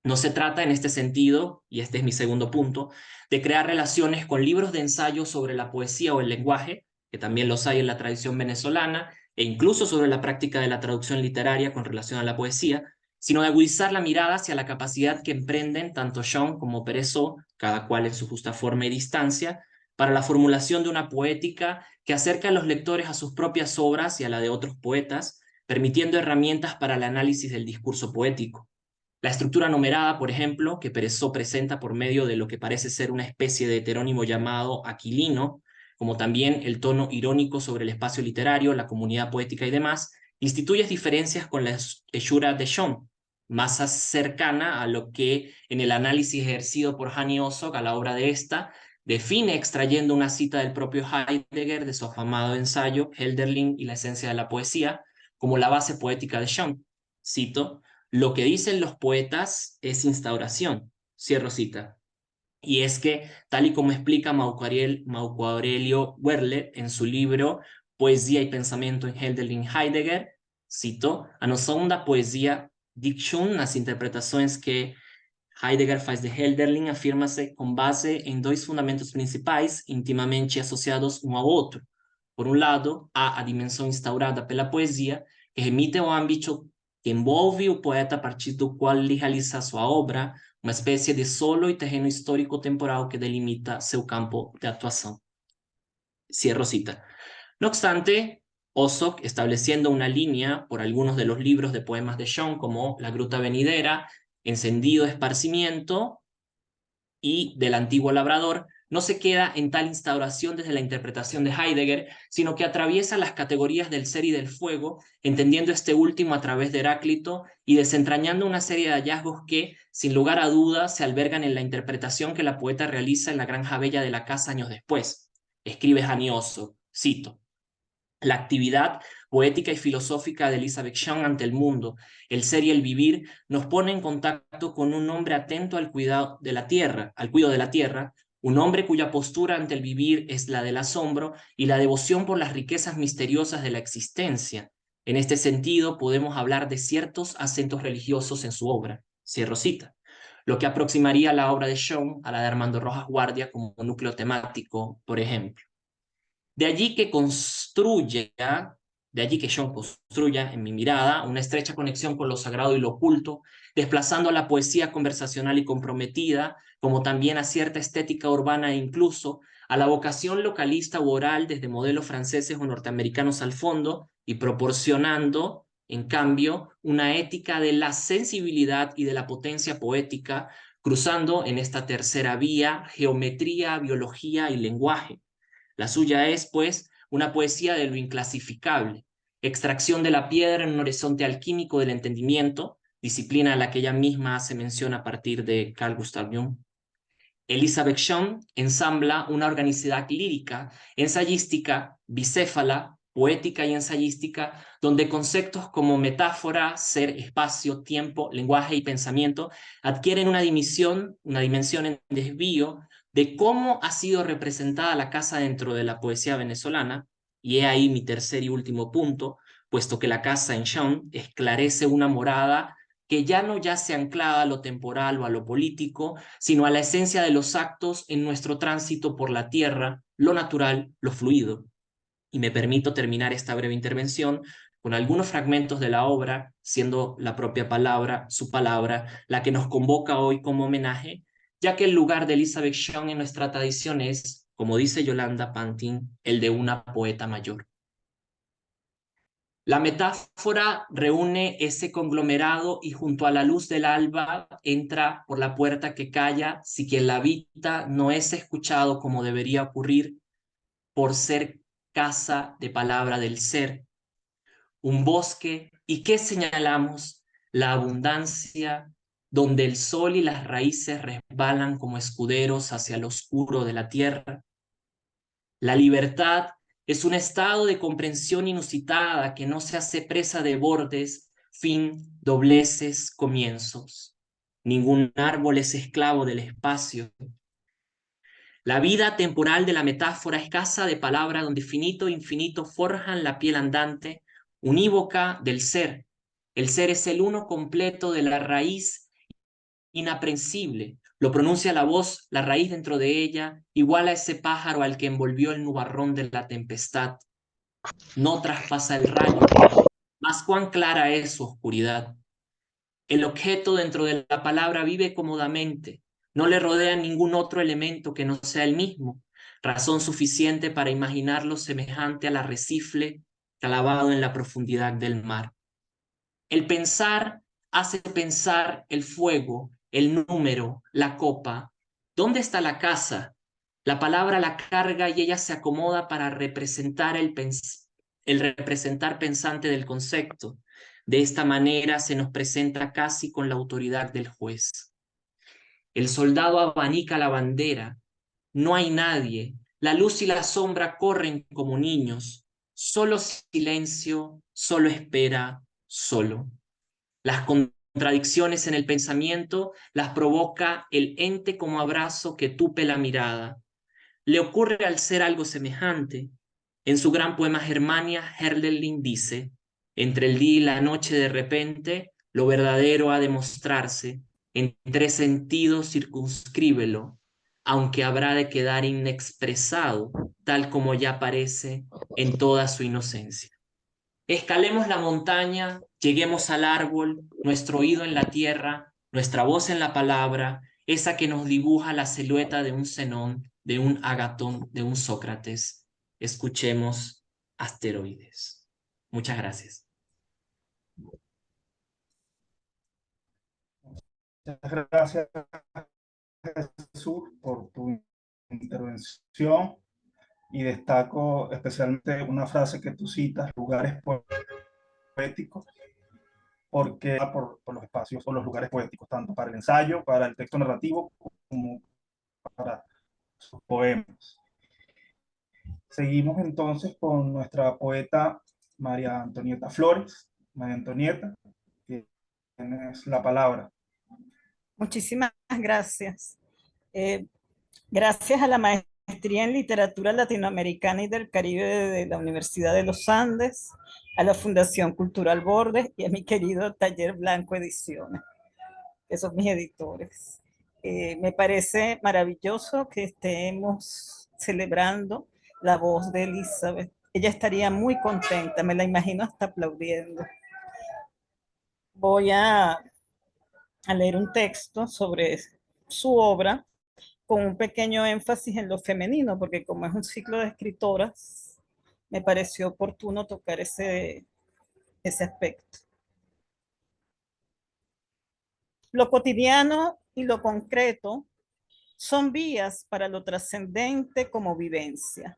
No se trata en este sentido, y este es mi segundo punto, de crear relaciones con libros de ensayo sobre la poesía o el lenguaje, que también los hay en la tradición venezolana, e incluso sobre la práctica de la traducción literaria con relación a la poesía, sino de agudizar la mirada hacia la capacidad que emprenden tanto Shawn como Perezó, cada cual en su justa forma y distancia, para la formulación de una poética que acerca a los lectores a sus propias obras y a la de otros poetas, permitiendo herramientas para el análisis del discurso poético. La estructura numerada, por ejemplo, que Perezó presenta por medio de lo que parece ser una especie de heterónimo llamado aquilino, como también el tono irónico sobre el espacio literario, la comunidad poética y demás, instituye diferencias con la hechura de Shawn, más cercana a lo que en el análisis ejercido por Hani Ossock a la obra de esta, define extrayendo una cita del propio Heidegger de su afamado ensayo Hölderlin y la esencia de la poesía, como la base poética de Shawn. Cito: Lo que dicen los poetas es instauración, cierro cita. Y es que, tal y como explica Marco Aurelio Werle en su libro Poesía y Pensamiento en Hölderlin Heidegger, cito, a noção da poesia, diction, nas interpretações que Heidegger faz de Hölderlin, afirma-se com base em dois fundamentos principais, intimamente associados um ao outro. Por um lado, há a dimensão instaurada pela poesia, que remite ao âmbito que envolve o poeta a partir do qual ele realiza sua obra, uma espécie de solo e terreno histórico-temporal que delimita seu campo de atuação. Cierro cita. No obstante, Ossock, estableciendo una línea por algunos de los libros de poemas de Shaw, como La Gruta Venidera, Encendido Esparcimiento y Del Antiguo Labrador, no se queda en tal instauración desde la interpretación de Heidegger, sino que atraviesa las categorías del ser y del fuego, entendiendo este último a través de Heráclito y desentrañando una serie de hallazgos que, sin lugar a dudas, se albergan en la interpretación que la poeta realiza en La Granja Bella de la Casa años después. Escribe Hanni Ossock, cito: la actividad poética y filosófica de Elizabeth Shaw ante el mundo, el ser y el vivir, nos pone en contacto con un hombre atento al cuidado de la tierra, un hombre cuya postura ante el vivir es la del asombro y la devoción por las riquezas misteriosas de la existencia. En este sentido, podemos hablar de ciertos acentos religiosos en su obra. Cierro cita. Lo que aproximaría la obra de Shaw a la de Armando Rojas Guardia como núcleo temático, por ejemplo. De allí que Shaw construya, en mi mirada, una estrecha conexión con lo sagrado y lo oculto, desplazando a la poesía conversacional y comprometida, como también a cierta estética urbana e incluso a la vocación localista u oral desde modelos franceses o norteamericanos al fondo, y proporcionando, en cambio, una ética de la sensibilidad y de la potencia poética, cruzando en esta tercera vía geometría, biología y lenguaje. La suya es, pues, una poesía de lo inclasificable, extracción de la piedra en un horizonte alquímico del entendimiento, disciplina a la que ella misma hace mención a partir de Carl Gustav Jung. Elizabeth Shaw ensambla una organicidad lírica, ensayística, bicéfala, poética y ensayística, donde conceptos como metáfora, ser, espacio, tiempo, lenguaje y pensamiento adquieren una dimensión en desvío de cómo ha sido representada la casa dentro de la poesía venezolana, y he ahí mi tercer y último punto, puesto que la casa en Shaw esclarece una morada que ya no yace anclada a lo temporal o a lo político, sino a la esencia de los actos en nuestro tránsito por la tierra, lo natural, lo fluido. Y me permito terminar esta breve intervención con algunos fragmentos de la obra, siendo la propia palabra, su palabra, la que nos convoca hoy como homenaje, ya que el lugar de Elizabeth Shaw en nuestra tradición es, como dice Yolanda Pantin, el de una poeta mayor. La metáfora reúne ese conglomerado y junto a la luz del alba entra por la puerta que calla si quien la habita no es escuchado como debería ocurrir por ser casa de palabra del ser. Un bosque, ¿y qué señalamos? La abundancia, donde el sol y las raíces resbalan como escuderos hacia lo oscuro de la tierra. La libertad es un estado de comprensión inusitada que no se hace presa de bordes, fin, dobleces, comienzos. Ningún árbol es esclavo del espacio. La vida temporal de la metáfora es casa de palabra donde finito e infinito forjan la piel andante, unívoca del ser. El ser es el uno completo de la raíz inaprensible. Lo pronuncia la voz, la raíz dentro de ella, igual a ese pájaro al que envolvió el nubarrón de la tempestad. No traspasa el rayo, mas cuán clara es su oscuridad. El objeto dentro de la palabra vive cómodamente, no le rodea ningún otro elemento que no sea el mismo, razón suficiente para imaginarlo semejante al arrecife clavado en la profundidad del mar. El pensar hace pensar el fuego, el número, la copa. ¿Dónde está la casa? La palabra la carga y ella se acomoda para representar el representar pensante del concepto. De esta manera se nos presenta casi con la autoridad del juez. El soldado abanica la bandera. No hay nadie. La luz y la sombra corren como niños. Solo silencio, solo espera, solo. Las contradicciones en el pensamiento las provoca el ente como abrazo que tupe la mirada. Le ocurre al ser algo semejante. En su gran poema Germania, Herderling dice: entre el día y la noche de repente, lo verdadero ha de mostrarse, en tres sentidos circunscríbelo, aunque habrá de quedar inexpresado, tal como ya parece en toda su inocencia. Escalemos la montaña, lleguemos al árbol, nuestro oído en la tierra, nuestra voz en la palabra, esa que nos dibuja la silueta de un Zenón, de un Agatón, de un Sócrates. Escuchemos Asteroides. Muchas gracias. Muchas gracias, Jesús, por tu intervención, y destaco especialmente una frase que tú citas: lugares poéticos, porque por los espacios o los lugares poéticos, tanto para el ensayo, para el texto narrativo, como para sus poemas. Seguimos entonces con nuestra poeta María Antonieta Flores. María Antonieta, tienes la palabra. Muchísimas gracias. Gracias a la maestría en literatura latinoamericana y del Caribe de la Universidad de los Andes, a la Fundación Cultural Bordes y a mi querido Taller Blanco Ediciones, que son mis editores. Me parece maravilloso que estemos celebrando la voz de Elizabeth. Ella estaría muy contenta, me la imagino hasta aplaudiendo. Voy a leer un texto sobre su obra, con un pequeño énfasis en lo femenino, porque como es un ciclo de escritoras, me pareció oportuno tocar ese aspecto. Lo cotidiano y lo concreto son vías para lo trascendente como vivencia.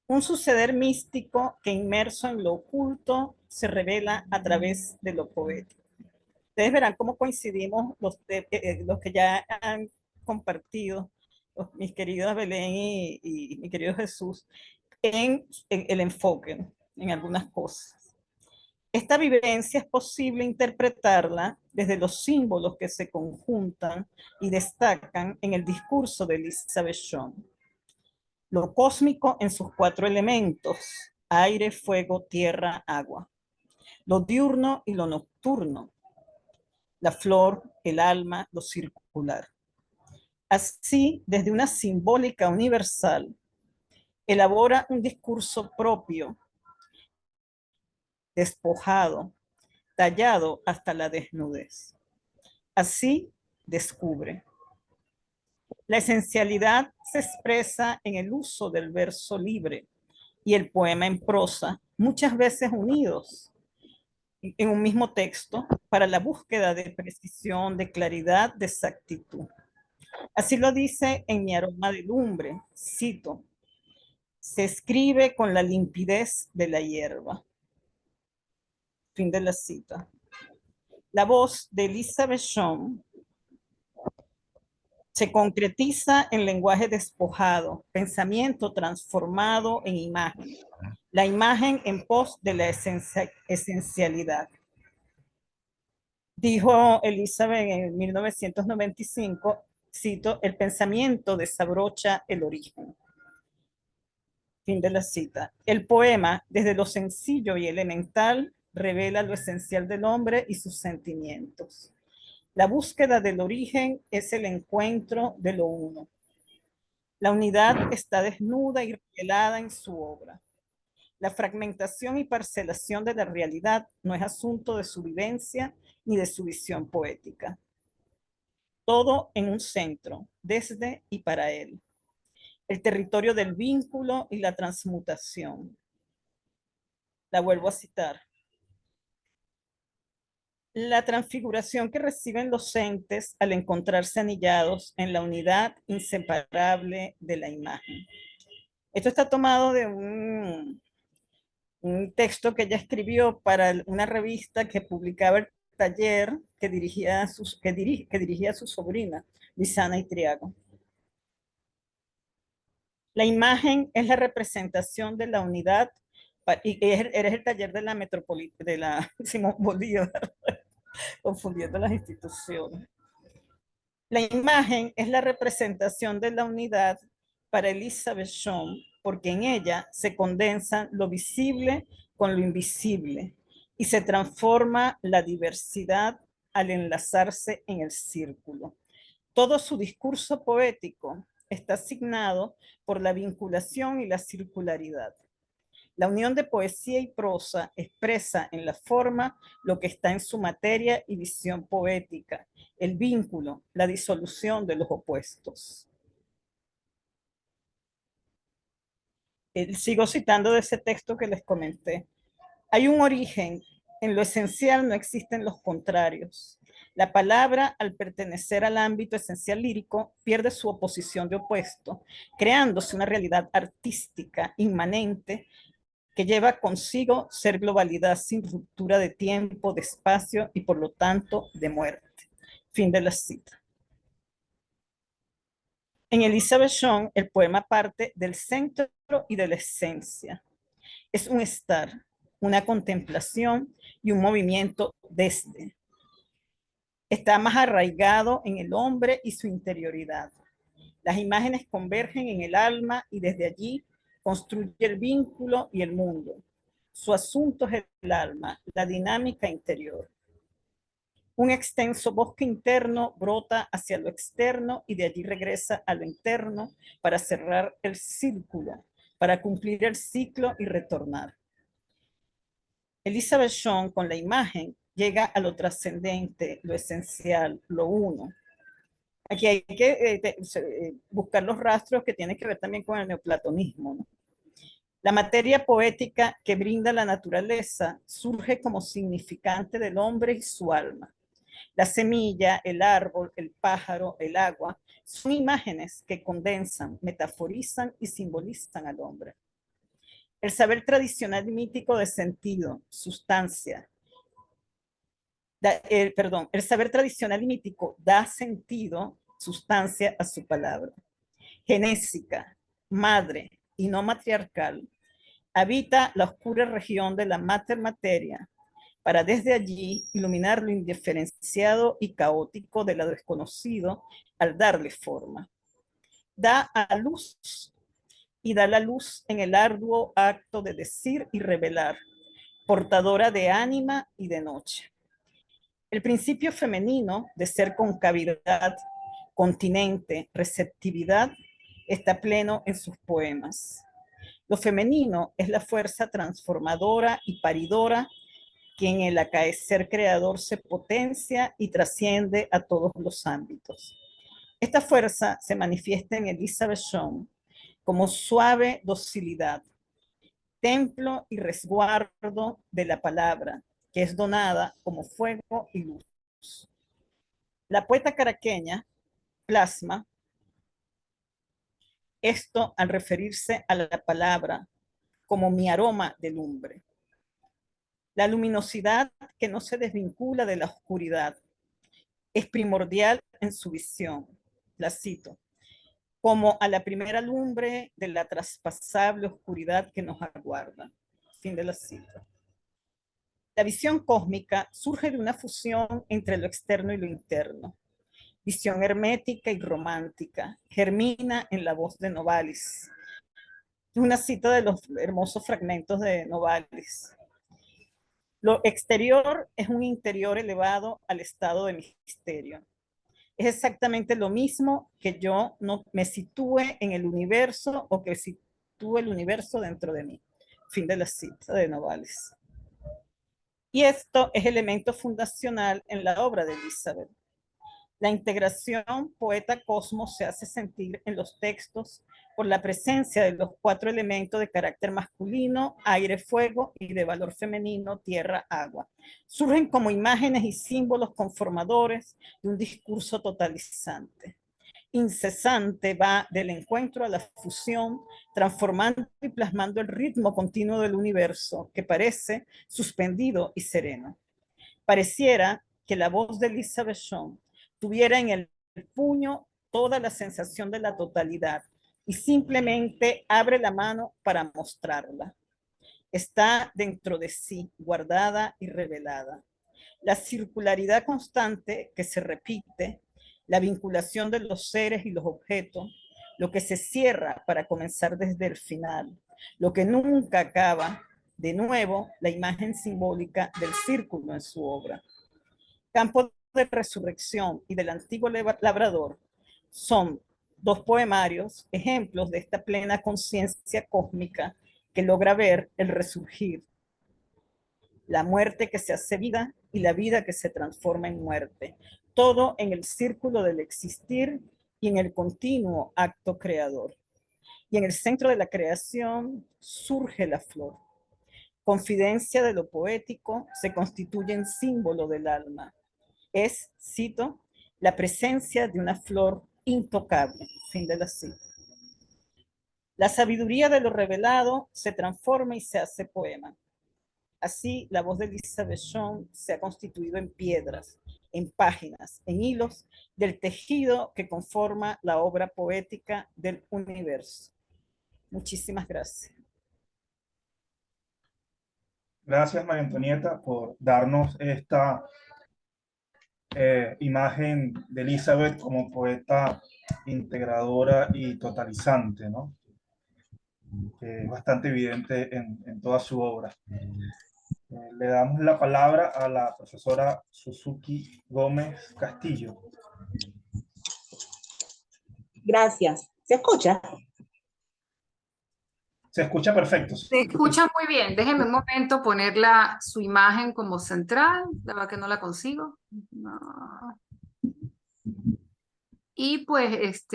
Un suceder místico que, inmerso en lo oculto, se revela a través de lo poético. Ustedes verán cómo coincidimos los que ya han compartido, mis queridas Belén y mi querido Jesús, en el enfoque, en algunas cosas. Esta vivencia es posible interpretarla desde los símbolos que se conjuntan y destacan en el discurso de Elizabeth Shaw. Lo cósmico en sus 4 elementos: aire, fuego, tierra, agua. Lo diurno y lo nocturno. La flor, el alma, lo circular. Así, desde una simbólica universal, elabora un discurso propio, despojado, tallado hasta la desnudez. Así descubre. La esencialidad se expresa en el uso del verso libre y el poema en prosa, muchas veces unidos en un mismo texto para la búsqueda de precisión, de claridad, de exactitud. Así lo dice en Mi aroma de lumbre, cito: se escribe con la limpidez de la hierba. Fin de la cita. La voz de Elizabeth Shaw se concretiza en lenguaje despojado, pensamiento transformado en imagen, la imagen en pos de la esencialidad. Dijo Elizabeth en 1995, cito: el pensamiento desabrocha el origen. Fin de la cita. El poema, desde lo sencillo y elemental, revela lo esencial del hombre y sus sentimientos. La búsqueda del origen es el encuentro de lo uno. La unidad está desnuda y revelada en su obra. La fragmentación y parcelación de la realidad no es asunto de su vivencia ni de su visión poética. Todo en un centro, desde y para él. El territorio del vínculo y la transmutación. La vuelvo a citar. La transfiguración que reciben los entes al encontrarse anillados en la unidad inseparable de la imagen. Esto está tomado de un texto que ella escribió para una revista que publicaba el taller que dirigía a su sobrina, Lisana Itriago. La imagen es la representación de la unidad, y eres el taller de la Simón Bolívar. confundiendo las instituciones. La imagen es la representación de la unidad para Elizabeth Shum, porque en ella se condensan lo visible con lo invisible y se transforma la diversidad al enlazarse en el círculo. Todo su discurso poético está asignado por la vinculación y la circularidad. La unión de poesía y prosa expresa en la forma lo que está en su materia y visión poética, el vínculo, la disolución de los opuestos. Sigo citando de ese texto que les comenté. Hay un origen, en lo esencial no existen los contrarios. La palabra, al pertenecer al ámbito esencial lírico, pierde su oposición de opuesto, creándose una realidad artística inmanente que lleva consigo ser globalidad sin ruptura de tiempo, de espacio y por lo tanto de muerte. Fin de la cita. En Elizabeth Shum, el poema parte del centro y de la esencia. Es un estar, una contemplación y un movimiento desde. Está más arraigado en el hombre y su interioridad. Las imágenes convergen en el alma y desde allí construye el vínculo y el mundo. Su asunto es el alma, la dinámica interior. Un extenso bosque interno brota hacia lo externo y de allí regresa a lo interno para cerrar el círculo, para cumplir el ciclo y retornar. Elizabeth Shum, con la imagen, llega a lo trascendente, lo esencial, lo uno. Aquí hay que buscar los rastros que tienen que ver también con el neoplatonismo, ¿no? La materia poética que brinda la naturaleza surge como significante del hombre y su alma. La semilla, el árbol, el pájaro, el agua, son imágenes que condensan, metaforizan y simbolizan al hombre. El saber tradicional y mítico de sentido, sustancia. El saber tradicional y mítico da sentido, sustancia a su palabra. Genésica, madre y no matriarcal, habita la oscura región de la mater materia para desde allí iluminar lo indiferenciado y caótico de lo desconocido al darle forma. Da a luz y da la luz en el arduo acto de decir y revelar, portadora de ánima y de noche. El principio femenino de ser concavidad, continente, receptividad, está pleno en sus poemas. Lo femenino es la fuerza transformadora y paridora que en el acaecer creador se potencia y trasciende a todos los ámbitos. Esta fuerza se manifiesta en Elizabeth Shum como suave docilidad, templo y resguardo de la palabra, que es donada como fuego y luz. La poeta caraqueña plasma esto al referirse a la palabra como mi aroma de lumbre. La luminosidad que no se desvincula de la oscuridad es primordial en su visión. La cito. Como a la primera lumbre de la traspasable oscuridad que nos aguarda. Fin de la cita. La visión cósmica surge de una fusión entre lo externo y lo interno. Visión hermética y romántica. Germina en la voz de Novalis. Una cita de los hermosos fragmentos de Novalis. Lo exterior es un interior elevado al estado de misterio. Es exactamente lo mismo que yo no me sitúe en el universo o que sitúe el universo dentro de mí. Fin de la cita de Novalis. Y esto es elemento fundacional en la obra de Elizabeth. La integración poeta-cosmos se hace sentir en los textos por la presencia de los 4 elementos de carácter masculino, aire, fuego, y de valor femenino, tierra, agua. Surgen como imágenes y símbolos conformadores de un discurso totalizante. Incesante va del encuentro a la fusión, transformando y plasmando el ritmo continuo del universo, que parece suspendido y sereno. Pareciera que la voz de Elizabeth Shum tuviera en el puño toda la sensación de la totalidad y simplemente abre la mano para mostrarla. Está dentro de sí, guardada y revelada. La circularidad constante que se repite, la vinculación de los seres y los objetos, lo que se cierra para comenzar desde el final, lo que nunca acaba, de nuevo, la imagen simbólica del círculo en su obra. Campo de Resurrección y del Antiguo Labrador son dos poemarios, ejemplos de esta plena conciencia cósmica que logra ver el resurgir, la muerte que se hace vida y la vida que se transforma en muerte, todo en el círculo del existir y en el continuo acto creador. Y en el centro de la creación surge la flor. Confidencia de lo poético, se constituye en símbolo del alma. Es, cito, la presencia de una flor intocable. Fin de la cita. La sabiduría de lo revelado se transforma y se hace poema. Así, la voz de Elizabeth Shaw se ha constituido en piedras, en páginas, en hilos del tejido que conforma la obra poética del universo. Muchísimas gracias. Gracias, María Antonieta, por darnos esta imagen de Elizabeth como poeta integradora y totalizante, ¿no? Que es bastante evidente en toda su obra. Le damos la palabra a la profesora Suzuki Gómez Castillo. Gracias. ¿Se escucha? Se escucha perfecto. Se escucha muy bien. Déjenme un momento poner su imagen como central. La verdad que no la consigo. No. Y pues,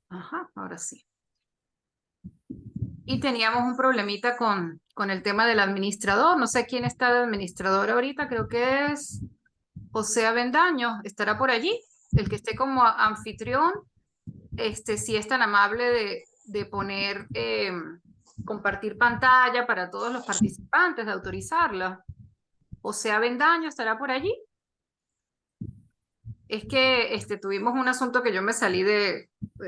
ajá, ahora sí. Y teníamos un problemita con el tema del administrador. No sé quién está de administrador ahorita. Creo que es José Avendaño. ¿Estará por allí? El que esté como anfitrión. Si es tan amable de poner, compartir pantalla para todos los participantes, de autorizarla. José Avendaño, ¿estará por allí? Es que tuvimos un asunto que yo me salí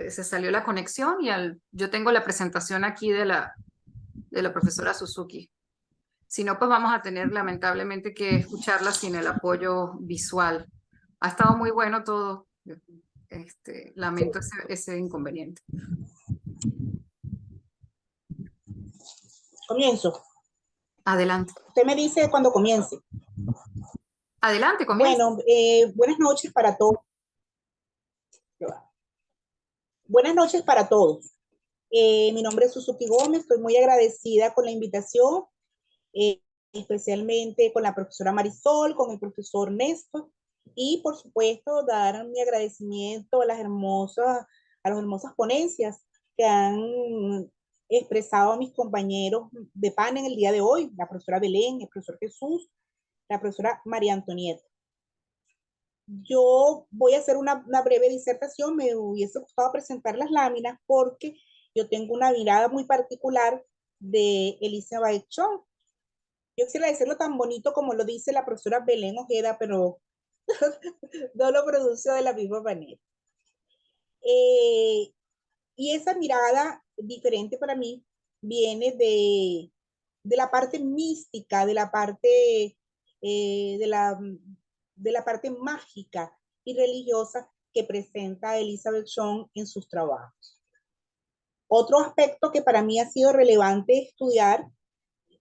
se salió la conexión y yo tengo la presentación aquí de la profesora Suzuki. Si no, pues vamos a tener lamentablemente que escucharla sin el apoyo visual. Ha estado muy bueno todo. Lamento ese inconveniente. Comienzo. Adelante. Usted me dice cuando comience. Adelante, comienza. Bueno, buenas noches para todos. Buenas noches para todos. Mi nombre es Suzuki Gómez, estoy muy agradecida con la invitación, especialmente con la profesora Marisol, con el profesor Néstor, y por supuesto dar mi agradecimiento a las hermosas ponencias que han expresado a mis compañeros de panel el día de hoy, la profesora Belén, el profesor Jesús, la profesora María Antonieta. Yo voy a hacer una breve disertación, me hubiese gustado presentar las láminas porque yo tengo una mirada muy particular de Elizabeth Shaw. Yo quisiera decirlo tan bonito como lo dice la profesora Belén Ojeda, pero no lo pronuncio de la misma manera. Y esa mirada diferente para mí viene de la parte mística, de la parte de la parte mágica y religiosa que presenta Elizabeth Shaw en sus trabajos. Otro aspecto que para mí ha sido relevante estudiar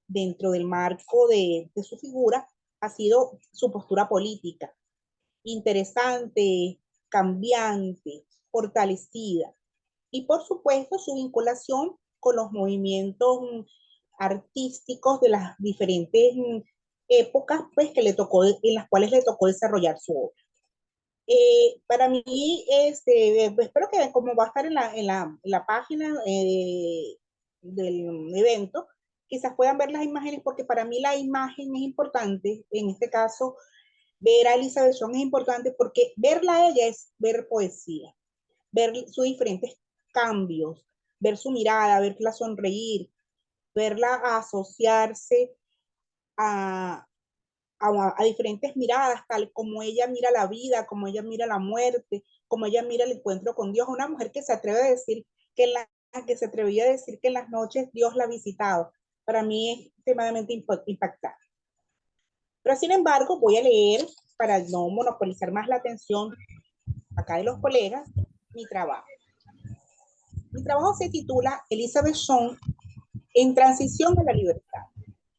dentro del marco de su figura ha sido su postura política. Interesante, cambiante, fortalecida. Y por supuesto su vinculación con los movimientos artísticos de las diferentes épocas pues, en las cuales le tocó desarrollar su obra. Para mí, espero que como va a estar en la página del evento, quizás puedan ver las imágenes, porque para mí la imagen es importante. En este caso, ver a Elizabeth Shaw es importante porque verla a ella es ver poesía, ver sus diferentes cambios, ver su mirada, verla sonreír, verla asociarse a diferentes miradas, tal como ella mira la vida, como ella mira la muerte, como ella mira el encuentro con Dios. Una mujer que se atreve a decir que se atrevía a decir que en las noches Dios la ha visitado. Para mí es extremadamente impactante. Pero sin embargo, voy a leer, para no monopolizar más la atención acá de los colegas, mi trabajo. Mi trabajo se titula Elizabeth Shawn en transición a la libertad.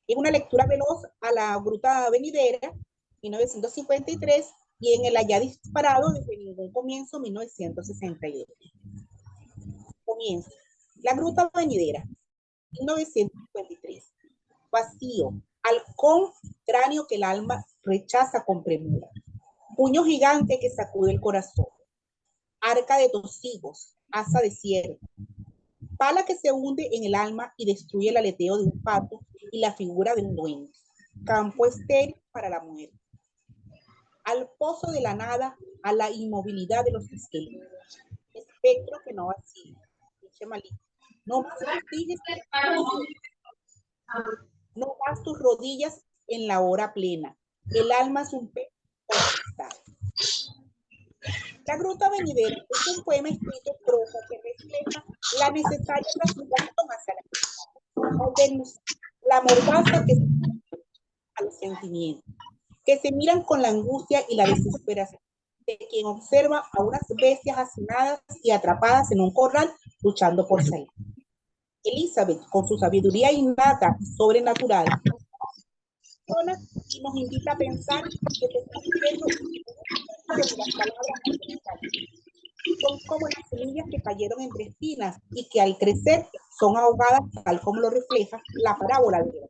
Es una lectura veloz a la Gruta Venidera, 1953, y en el allá disparado desde ningún comienzo, 1962. Comienzo. La Gruta Venidera, 1953. Vacío, halcón, cráneo que el alma rechaza con premura. Puño gigante que sacude el corazón. Arca de tosigos, asa de ciervo. Pala que se hunde en el alma y destruye el aleteo de un pato y la figura de un duende. Campo estéril para la muerte. Al pozo de la nada, a la inmovilidad de los esqueletos. Espectro que no vacila. Dice Malí. No más no más tus rodillas en la hora plena. El alma es un pez conquistado. La Gruta Venidera es un poema escrito en prosa que refleja la necesaria transmutación hacia la mordaza que se a los sentimientos, que se miran con la angustia y la desesperación de quien observa a unas bestias hacinadas y atrapadas en un corral luchando por salir. Elizabeth, con su sabiduría innata y sobrenatural, nos invita a pensar que se está viviendo las palabras son como las semillas que cayeron entre espinas y que al crecer son ahogadas tal como lo refleja la parábola de Dios.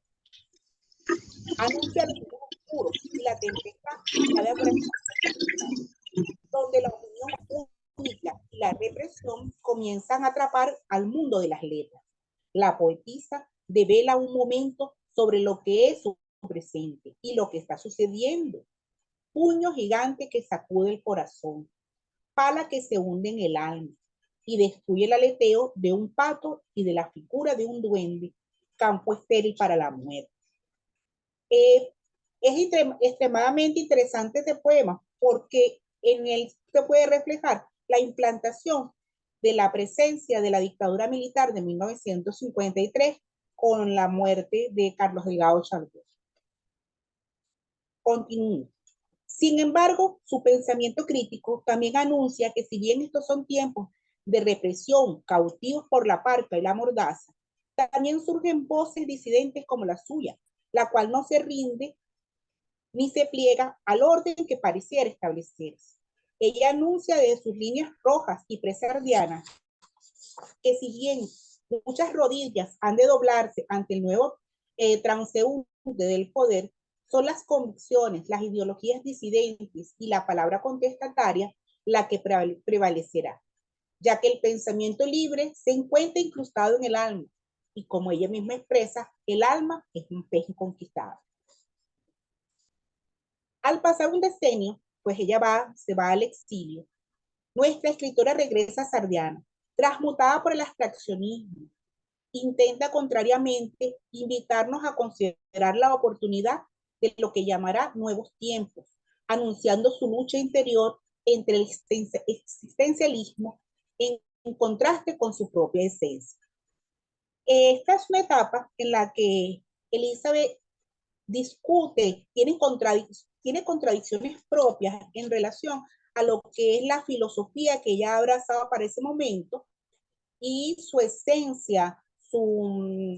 Anuncia los oscuros y la tempestad donde la opinión única y la represión comienzan a atrapar al mundo de las letras. La poetisa devela un momento sobre lo que es su presente y lo que está sucediendo. Puño gigante que sacude el corazón, pala que se hunde en el alma y destruye el aleteo de un pato y de la figura de un duende, campo estéril para la muerte. Es extremadamente interesante este poema porque en él se puede reflejar la implantación de la presencia de la dictadura militar de 1953 con la muerte de Carlos Delgado Chávez. Continúo. Sin embargo, su pensamiento crítico también anuncia que si bien estos son tiempos de represión, cautivos por la parca y la mordaza, también surgen voces disidentes como la suya, la cual no se rinde ni se pliega al orden que pareciera establecerse. Ella anuncia desde sus líneas rojas y presardianas que si bien muchas rodillas han de doblarse ante el nuevo transeúnte del poder, son las convicciones, las ideologías disidentes y la palabra contestataria la que prevalecerá, ya que el pensamiento libre se encuentra incrustado en el alma, y como ella misma expresa, el alma es un pez conquistado. Al pasar un decenio, pues ella se va al exilio, nuestra escritora regresa a Sardiana, transmutada por el abstraccionismo. Intenta contrariamente invitarnos a considerar la oportunidad de lo que llamará nuevos tiempos, anunciando su lucha interior entre el existencialismo en contraste con su propia esencia. Esta es una etapa en la que Elizabeth discute, tiene contradicciones propias en relación a lo que es la filosofía que ella ha abrazado para ese momento y su esencia, lo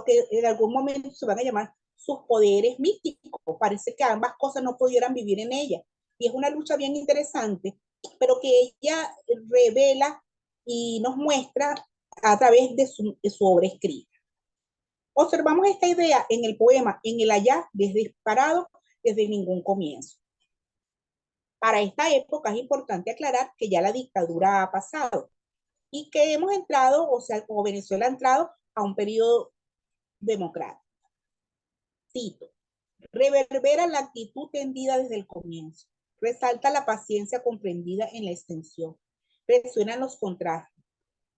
que en algún momento se van a llamar sus poderes místicos. Parece que ambas cosas no pudieran vivir en ella. Y es una lucha bien interesante, pero que ella revela y nos muestra a través de su obra escrita. Observamos esta idea en el poema En el allá, disparado desde ningún comienzo. Para esta época es importante aclarar que ya la dictadura ha pasado y que hemos entrado, o Venezuela ha entrado a un periodo democrático. Cito, reverbera la actitud tendida desde el comienzo, resalta la paciencia comprendida en la extensión, resuenan los contrastes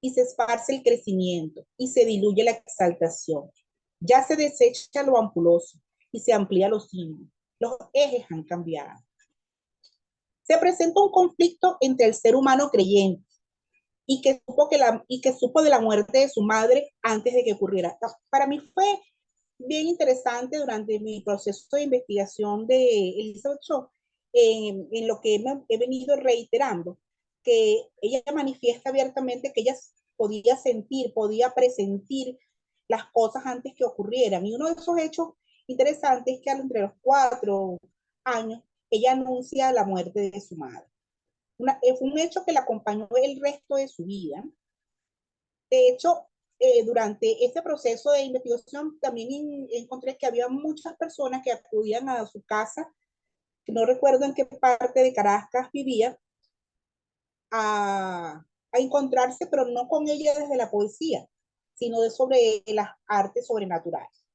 y se esparce el crecimiento y se diluye la exaltación. Ya se desecha lo ampuloso y se amplía los símbolos. Los ejes han cambiado. Se presenta un conflicto entre el ser humano creyente y que supo de la muerte de su madre antes de que ocurriera. Para mí fue bien interesante durante mi proceso de investigación de Elizabeth Shaw, en lo que he venido reiterando, que ella manifiesta abiertamente que ella podía sentir, podía presentir las cosas antes que ocurrieran. Y uno de esos hechos interesantes es que entre los 4 años, ella anuncia la muerte de su madre. Fue un hecho que la acompañó el resto de su vida. De hecho, durante este proceso de investigación también encontré que había muchas personas que acudían a su casa, que no recuerdo en qué parte de Caracas vivía, a encontrarse, pero no con ella desde la poesía, sino sobre las artes sobrenaturales.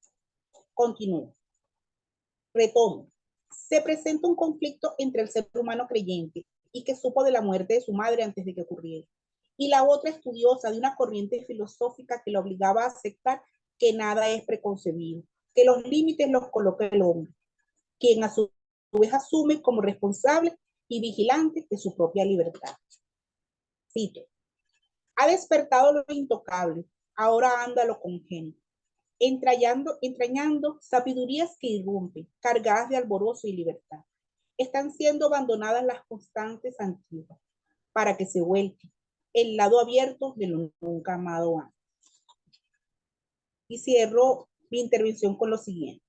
Continúo. Retomo. Se presenta un conflicto entre el ser humano creyente y que supo de la muerte de su madre antes de que ocurriera, y la otra estudiosa de una corriente filosófica que la obligaba a aceptar que nada es preconcebido, que los límites los coloca el hombre, quien a su vez asume como responsable y vigilante de su propia libertad. Cito: ha despertado lo intocable, ahora anda lo congénito, entrañando sabidurías que irrumpen, cargadas de alborozo y libertad. Están siendo abandonadas las constantes antiguas, para que se vuelque el lado abierto de lo nunca amado antes. Y cierro mi intervención con lo siguiente.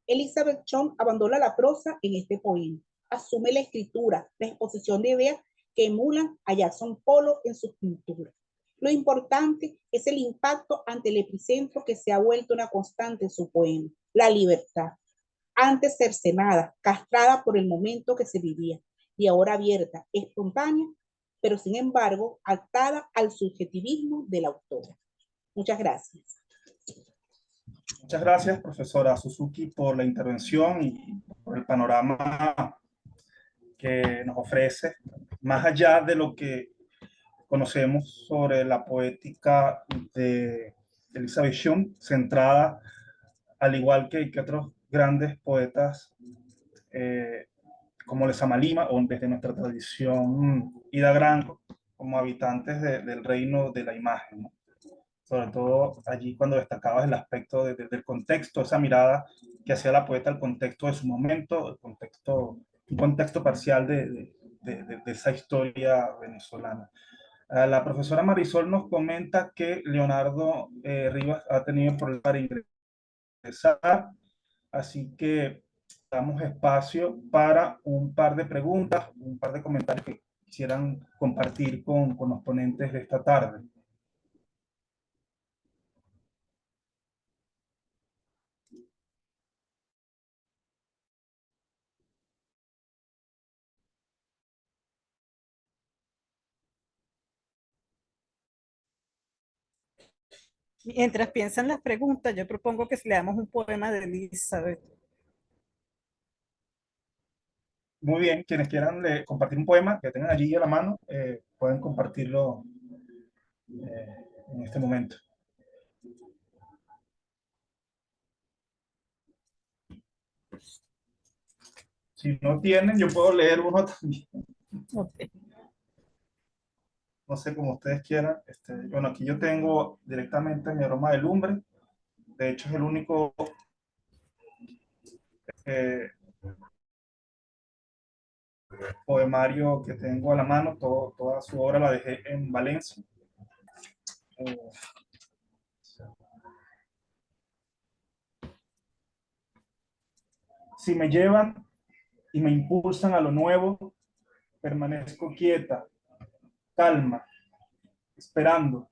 Elizabeth Shaw abandona la prosa en este poema, asume la escritura, la exposición de ideas que emulan a Jackson Pollock en sus pinturas. Lo importante es el impacto ante el epicentro que se ha vuelto una constante en su poema, la libertad, antes cercenada, castrada por el momento que se vivía, y ahora abierta, espontánea, pero sin embargo atada al subjetivismo de la autora. Muchas gracias. Muchas gracias, profesora Suzuki, por la intervención y por el panorama que nos ofrece, más allá de lo que conocemos sobre la poética de Elizabeth Shaw, centrada, al igual que otros grandes poetas como Lezama Lima, o desde nuestra tradición Ida Granco, como habitantes del reino de la imagen, ¿no? Sobre todo allí cuando destacabas el aspecto del contexto, esa mirada que hacía la poeta al contexto de su momento, un contexto parcial de esa historia venezolana. La profesora Marisol nos comenta que Leonardo Rivas ha tenido problemas para ingresar, así que damos espacio para un par de preguntas, un par de comentarios que quisieran compartir con los ponentes de esta tarde. Mientras piensan las preguntas, yo propongo que leamos un poema de Elizabeth. Muy bien, quienes quieran compartir un poema que tengan allí a la mano, pueden compartirlo en este momento. Si no tienen, yo puedo leer uno también. Okay. No sé, como ustedes quieran. Bueno, aquí yo tengo directamente Mi aroma de lumbre. De hecho, es el único poemario que tengo a la mano. Toda su obra la dejé en Valencia. Si me llevan y me impulsan a lo nuevo, permanezco quieta, calma, esperando.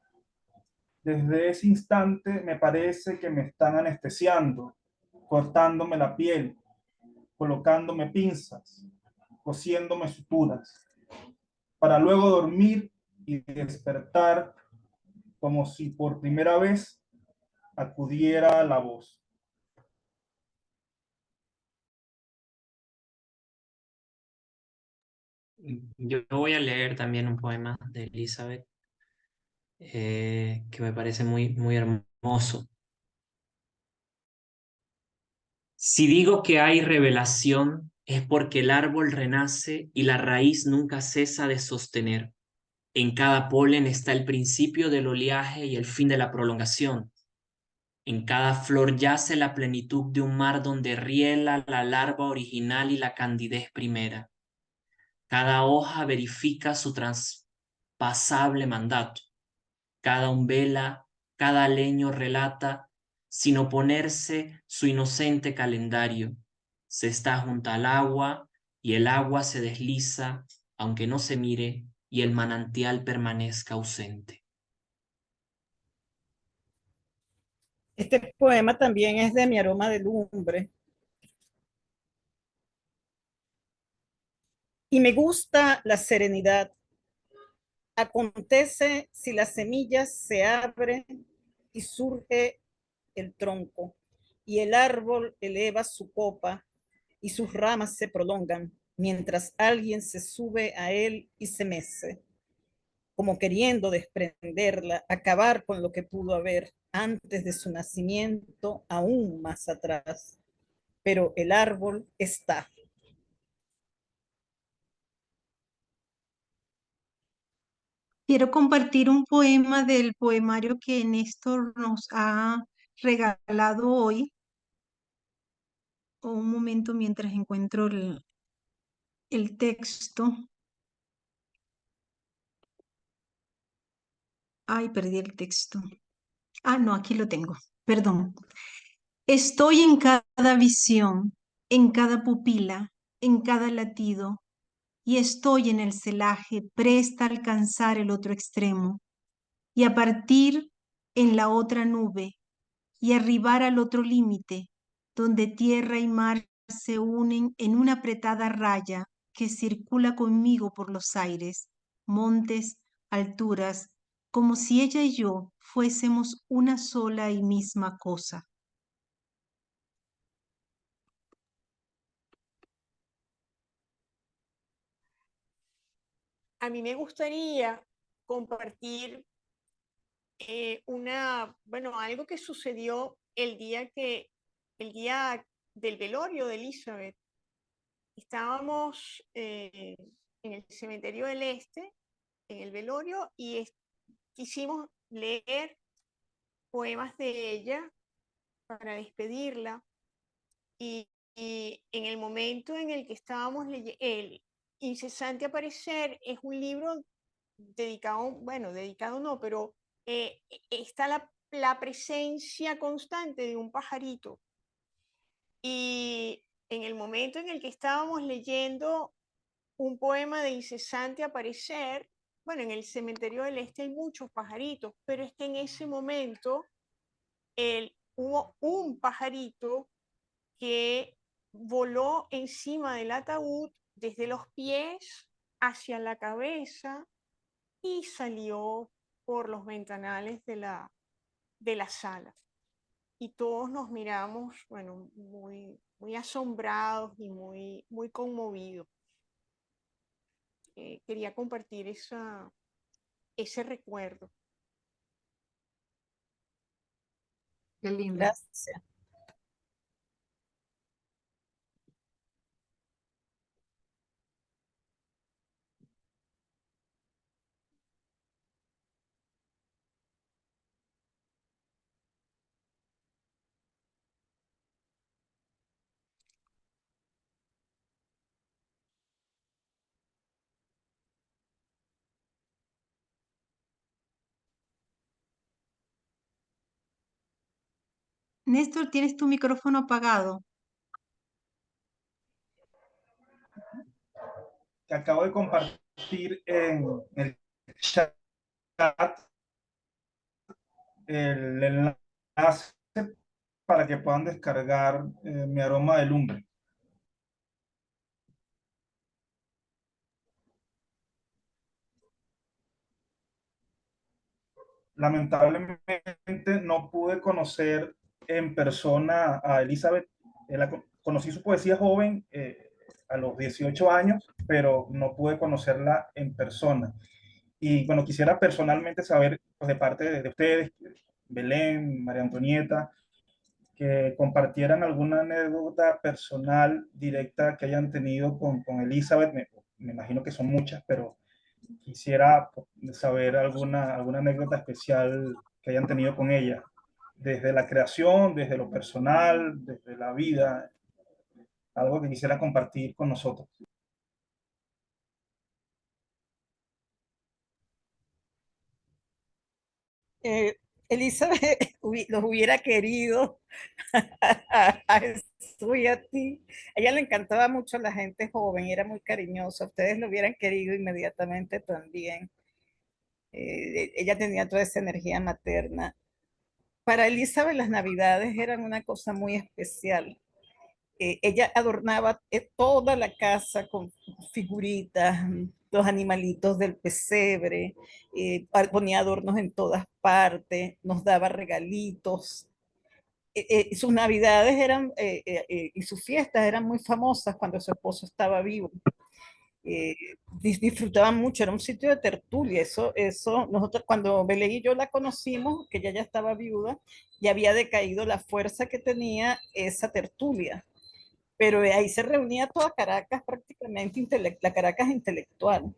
Desde ese instante me parece que me están anestesiando, cortándome la piel, colocándome pinzas, cosiéndome suturas, para luego dormir y despertar como si por primera vez acudiera la voz. Yo voy a leer también un poema de Elizabeth que me parece muy hermoso. Si digo que hay revelación, es porque el árbol renace y la raíz nunca cesa de sostener. En cada polen está el principio del oleaje y el fin de la prolongación. En cada flor yace la plenitud de un mar donde riela la larva original y la candidez primera. Cada hoja verifica su traspasable mandato. Cada umbela, cada leño relata, sin oponerse, su inocente calendario. Se está junto al agua y el agua se desliza, aunque no se mire, y el manantial permanezca ausente. Este poema también es de Mi aroma de lumbre. Y me gusta la serenidad. Acontece si las semillas se abren y surge el tronco, y el árbol eleva su copa y sus ramas se prolongan, mientras alguien se sube a él y se mece, como queriendo desprenderla, acabar con lo que pudo haber antes de su nacimiento, aún más atrás. Pero el árbol está. Quiero compartir un poema del poemario que Néstor nos ha regalado hoy. Un momento mientras encuentro el texto. Ay, perdí el texto. Ah, no, aquí lo tengo. Perdón. Estoy en cada visión, en cada pupila, en cada latido, y estoy en el celaje presta a alcanzar el otro extremo, y a partir en la otra nube, y arribar al otro límite, donde tierra y mar se unen en una apretada raya que circula conmigo por los aires, montes, alturas, como si ella y yo fuésemos una sola y misma cosa. A mí me gustaría compartir algo que sucedió el día del velorio de Elizabeth. Estábamos en el cementerio del Este, en el velorio, y quisimos leer poemas de ella para despedirla. Y en el momento en el que estábamos leyendo, el incesante aparecer es un libro dedicado, bueno, dedicado no, pero está la presencia constante de un pajarito. Y en el momento en el que estábamos leyendo un poema de incesante aparecer, bueno, en el cementerio del Este hay muchos pajaritos, pero es que en ese momento hubo un pajarito que voló encima del ataúd desde los pies hacia la cabeza y salió por los ventanales de la sala. Y todos nos miramos, bueno, muy, muy asombrados y muy, muy conmovidos. Quería compartir ese recuerdo. Qué lindo. Gracias. Néstor, tienes tu micrófono apagado. Que acabo de compartir en el chat el enlace para que puedan descargar Mi aroma de lumbre. Lamentablemente no pude conocer en persona a Elizabeth. Conocí su poesía joven, a los 18 años, pero no pude conocerla en persona. Y bueno, quisiera personalmente saber, pues, de parte de ustedes, Belén, María Antonieta, que compartieran alguna anécdota personal directa que hayan tenido con Elizabeth. Me imagino que son muchas, pero quisiera saber alguna anécdota especial que hayan tenido con ella. desde la creación, desde lo personal, desde la vida, algo que quisiera compartir con nosotros. Elizabeth los hubiera querido a Jesús y a ti. A ella le encantaba mucho la gente joven, era muy cariñosa. Ustedes lo hubieran querido inmediatamente también. Ella tenía toda esa energía materna. Para Elizabeth las navidades eran una cosa muy especial. Ella adornaba toda la casa con figuritas, los animalitos del pesebre, ponía adornos en todas partes, nos daba regalitos. Sus navidades eran, y sus fiestas eran muy famosas cuando su esposo estaba vivo. Eh, disfrutaban mucho, era un sitio de tertulia. Nosotros cuando Belén y yo la conocimos, que ella ya estaba viuda, ya había decaído la fuerza que tenía esa tertulia, pero ahí se reunía toda Caracas prácticamente, la Caracas intelectual.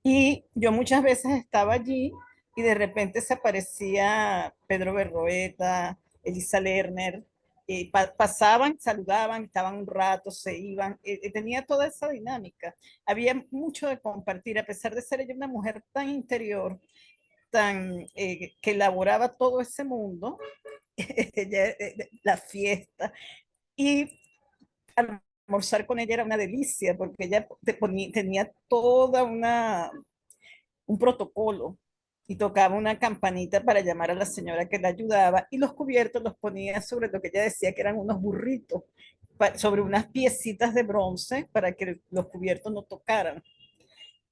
Y yo muchas veces estaba allí y de repente se aparecía Pedro Berroeta, Elisa Lerner, pasaban, saludaban, estaban un rato, se iban, tenía toda esa dinámica. Había mucho de compartir, a pesar de ser ella una mujer tan interior, que elaboraba todo ese mundo, la fiesta, y almorzar con ella era una delicia, porque ella tenía toda un protocolo y tocaba una campanita para llamar a la señora que la ayudaba, y los cubiertos los ponía sobre lo que ella decía que eran unos burritos, sobre unas piecitas de bronce para que los cubiertos no tocaran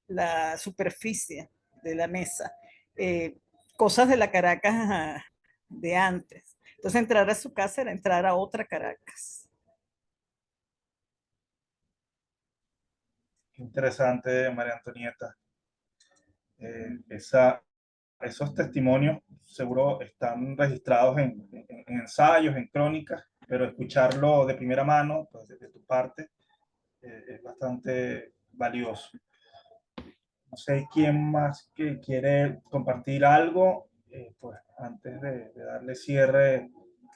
la superficie de la mesa. Cosas de la Caracas de antes. Entonces entrar a su casa era entrar a otra Caracas. Interesante, María Antonieta. Esos testimonios seguro están registrados en ensayos, en crónicas, pero escucharlo de primera mano, pues de tu parte, es bastante valioso. No sé quién más que quiere compartir algo, pues antes de darle cierre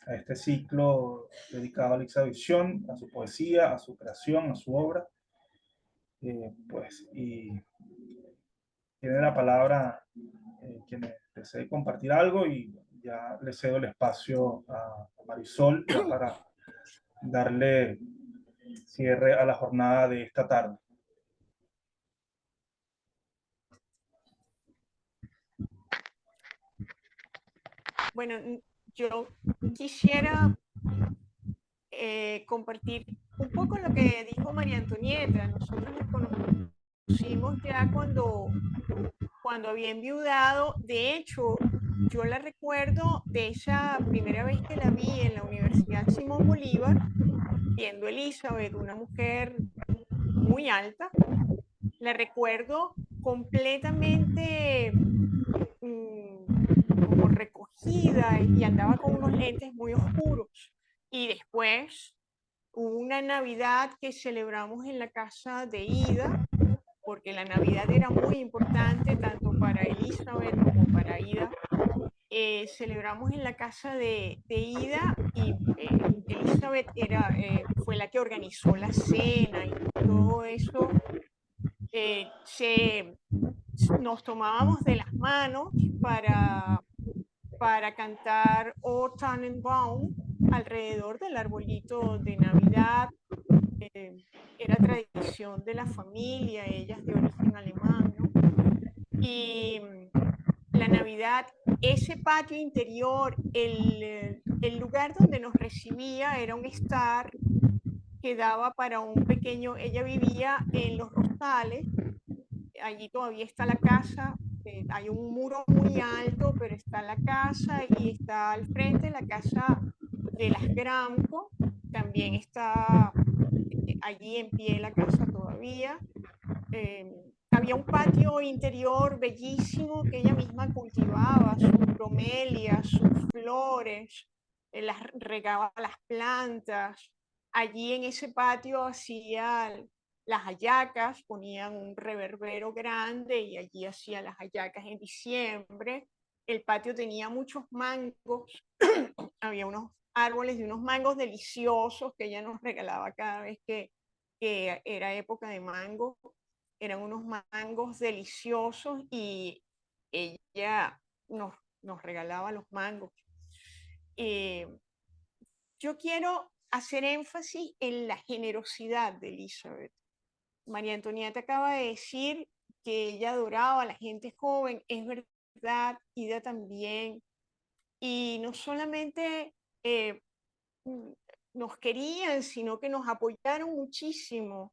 a este ciclo dedicado a Elizabeth Bishon, a su poesía, a su creación, a su obra. Pues, y tiene la palabra quien desee compartir algo, y ya le cedo el espacio a Marisol ya para darle cierre a la jornada de esta tarde. Bueno, yo quisiera compartir un poco lo que dijo María Antonieta. Nosotros nos conocimos ya cuando había enviudado. De hecho, yo la recuerdo de esa primera vez que la vi en la Universidad Simón Bolívar, viendo a Elizabeth, una mujer muy alta. La recuerdo completamente como recogida, y andaba con unos lentes muy oscuros. Y después, una Navidad que celebramos en la casa de Ida, porque la Navidad era muy importante tanto para Elizabeth como para Ida. Celebramos en la casa de Ida, y Elizabeth fue la que organizó la cena y todo eso. Nos tomábamos de las manos para cantar O Tannenbaum alrededor del arbolito de Navidad. Era tradición de la familia, ella es de origen alemán, ¿no? Y la Navidad, ese patio interior, el lugar donde nos recibía era un estar que daba para un pequeño, ella vivía en Los Rosales, allí todavía está la casa, hay un muro muy alto, pero está la casa, y está al frente la casa de las Gramco, también está allí en pie la casa todavía. Había un patio interior bellísimo que ella misma cultivaba, sus bromelias, sus flores, regaba las plantas. Allí en ese patio hacía las hallacas, ponían un reverbero grande y allí hacía las hallacas en diciembre. El patio tenía muchos mangos había unos árboles de unos mangos deliciosos que ella nos regalaba cada vez que era época de mango. Eran unos mangos deliciosos y ella nos regalaba los mangos. Yo quiero hacer énfasis en la generosidad de Elizabeth. María Antonieta acaba de decir que ella adoraba a la gente joven, es verdad, Ida también. Y no solamente nos querían, sino que nos apoyaron muchísimo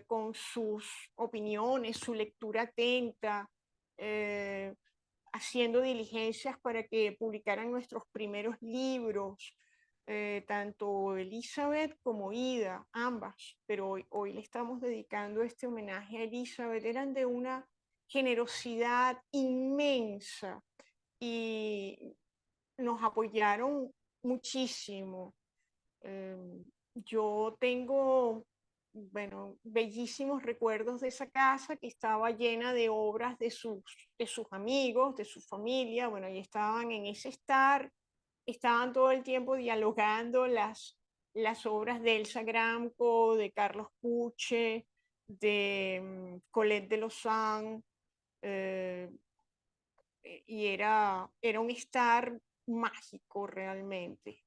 con sus opiniones, su lectura atenta, haciendo diligencias para que publicaran nuestros primeros libros, tanto Elizabeth como Ida, ambas, pero hoy le estamos dedicando este homenaje a Elizabeth. Eran de una generosidad inmensa y nos apoyaron muchísimo. Yo tengo, bueno, bellísimos recuerdos de esa casa que estaba llena de obras de sus amigos, de su familia. Bueno, y estaban en ese estar, estaban todo el tiempo dialogando las obras de Elsa Gramco, de Carlos Puche, de Colette de Lausanne, y era un estar mágico realmente.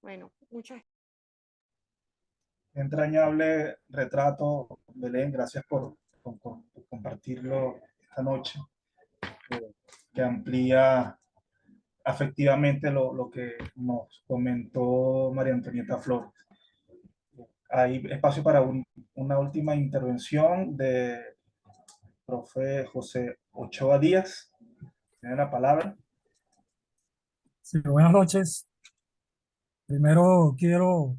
Bueno, muchas Entrañable retrato, Belén, gracias por compartirlo esta noche, que amplía afectivamente lo que nos comentó María Antonieta Flores. Hay espacio para una última intervención de profe José Ochoa Díaz. Tiene la palabra. Sí, buenas noches. Primero quiero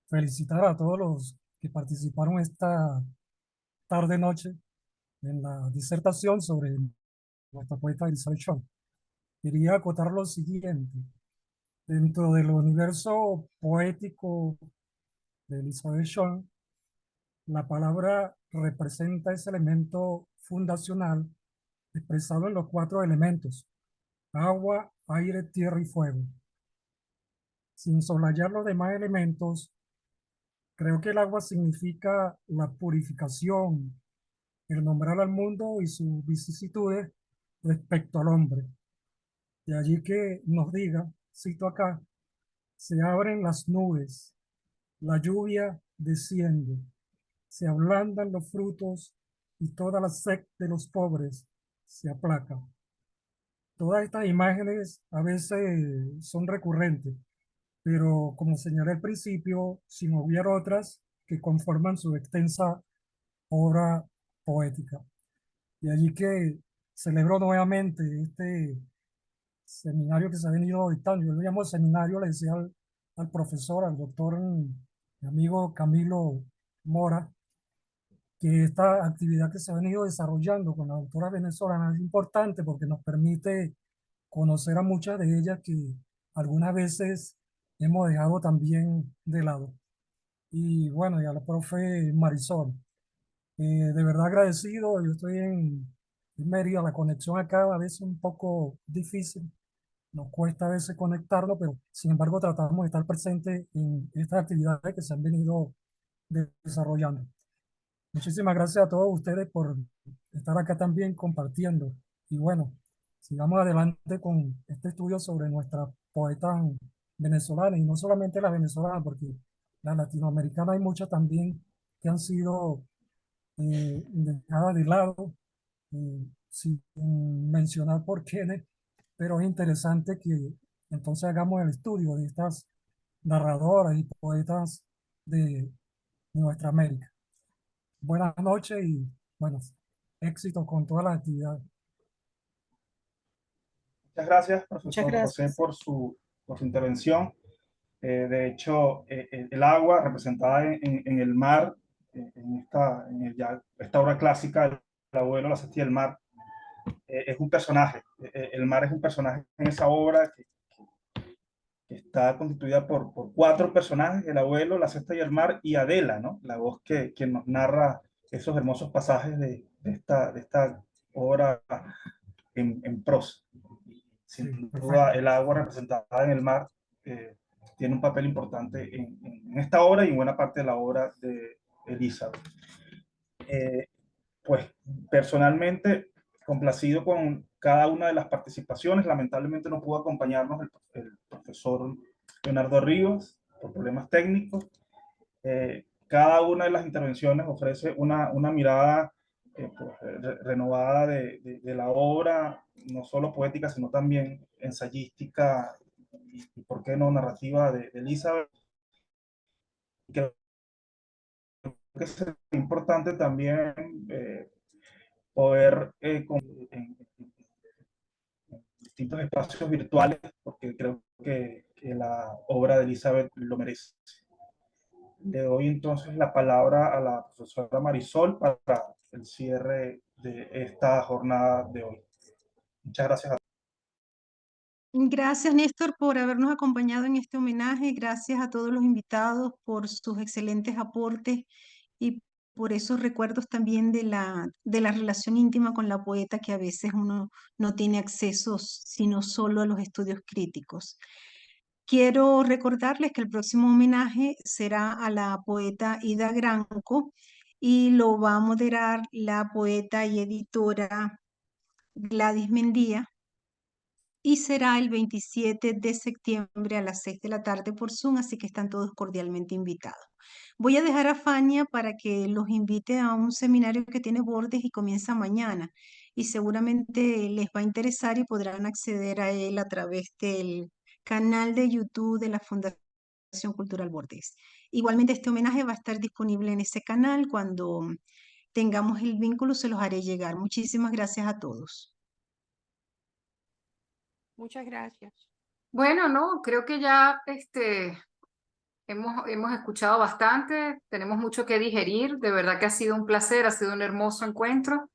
felicitar a todos los que participaron esta tarde-noche en la disertación sobre nuestra poeta Elizabeth Shaw. Quería acotar lo siguiente. Dentro del universo poético de Elizabeth Shaw, la palabra representa ese elemento fundacional expresado en los 4 elementos: agua, aire, tierra y fuego. Sin soslayar los demás elementos, creo que el agua significa la purificación, el nombrar al mundo y sus vicisitudes respecto al hombre. De allí que nos diga, cito acá, se abren las nubes, la lluvia desciende, se ablandan los frutos y toda la sed de los pobres se aplaca. Todas estas imágenes a veces son recurrentes, pero como señalé al principio, sin obviar otras que conforman su extensa obra poética. Y allí que celebro nuevamente este seminario que se ha venido dictando. Yo lo llamo seminario, le decía al profesor, al doctor, mi amigo Camilo Mora, que esta actividad que se ha venido desarrollando con la doctora venezolana es importante porque nos permite conocer a muchas de ellas que algunas veces hemos dejado también de lado. Y bueno, y a la profe Marisol, de verdad agradecido. Yo estoy en Mérida, la conexión acá a veces un poco difícil, nos cuesta a veces conectarnos, pero sin embargo tratamos de estar presentes en estas actividades que se han venido desarrollando. Muchísimas gracias a todos ustedes por estar acá también compartiendo. Y bueno, sigamos adelante con este estudio sobre nuestras poetas venezolanas, y no solamente las venezolanas, porque las latinoamericanas hay muchas también que han sido dejadas de lado, sin mencionar por quiénes, pero es interesante que entonces hagamos el estudio de estas narradoras y poetas de nuestra América. Buenas noches y bueno, éxito con todas las actividades. Muchas gracias, profesor Muchas gracias. José, por su intervención. De hecho, el agua representada en el mar, esta obra clásica, El abuelo, la cestilla del mar, es un personaje. El mar es un personaje en esa obra que está constituida por 4 personajes: el abuelo, la cesta y el mar, y Adela, ¿no? La voz que nos narra esos hermosos pasajes de esta obra en prosa. sin perfecto. duda el agua representada en el mar tiene un papel importante en esta obra y en buena parte de la obra de Elizabeth. Pues personalmente complacido con cada una de las participaciones. Lamentablemente no pudo acompañarnos el profesor Leonardo Rivas por problemas técnicos. Cada una de las intervenciones ofrece una mirada pues, renovada de la obra, no solo poética, sino también ensayística y por qué no, narrativa de Elizabeth. Creo que es importante también poder en distintos espacios virtuales, porque creo que la obra de Elizabeth lo merece. Le doy entonces la palabra a la profesora Marisol para el cierre de esta jornada de hoy. Muchas gracias a todos. Gracias, Néstor, por habernos acompañado en este homenaje. Gracias a todos los invitados por sus excelentes aportes y por esos recuerdos también de la relación íntima con la poeta que a veces uno no tiene acceso sino solo a los estudios críticos. Quiero recordarles que el próximo homenaje será a la poeta Ida Granco y lo va a moderar la poeta y editora Gladys Mendía y será el 27 de septiembre a las 6 de la tarde por Zoom, así que están todos cordialmente invitados. Voy a dejar a Fania para que los invite a un seminario que tiene Bordes y comienza mañana y seguramente les va a interesar y podrán acceder a él a través del canal de YouTube de la Fundación Cultural Bordes. Igualmente este homenaje va a estar disponible en ese canal. Cuando tengamos el vínculo se los haré llegar. Muchísimas gracias a todos. Muchas gracias. Bueno, no, creo que ya hemos escuchado bastante, tenemos mucho que digerir, de verdad que ha sido un placer, ha sido un hermoso encuentro.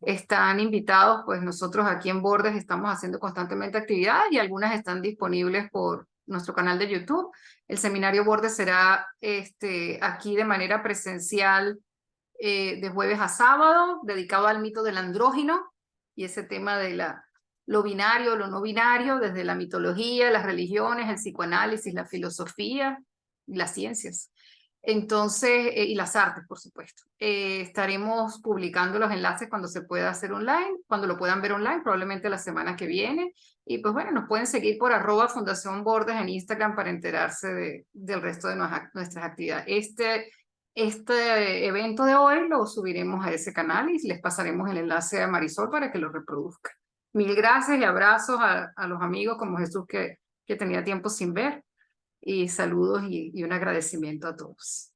Están invitados, pues nosotros aquí en Bordes estamos haciendo constantemente actividades y algunas están disponibles por nuestro canal de YouTube. El seminario Bordes será aquí de manera presencial de jueves a sábado, dedicado al mito del andrógino y ese tema de lo binario, lo no binario, desde la mitología, las religiones, el psicoanálisis, la filosofía, las ciencias. Entonces, y las artes, por supuesto. Estaremos publicando los enlaces cuando se pueda hacer online, cuando lo puedan ver online, probablemente la semana que viene. Y pues bueno, nos pueden seguir por @Fundación Bordes en Instagram para enterarse del resto de nuestras actividades. Este evento de hoy lo subiremos a ese canal y les pasaremos el enlace a Marisol para que lo reproduzca. Mil gracias y abrazos a los amigos como Jesús que tenía tiempo sin ver. Y saludos y un agradecimiento a todos.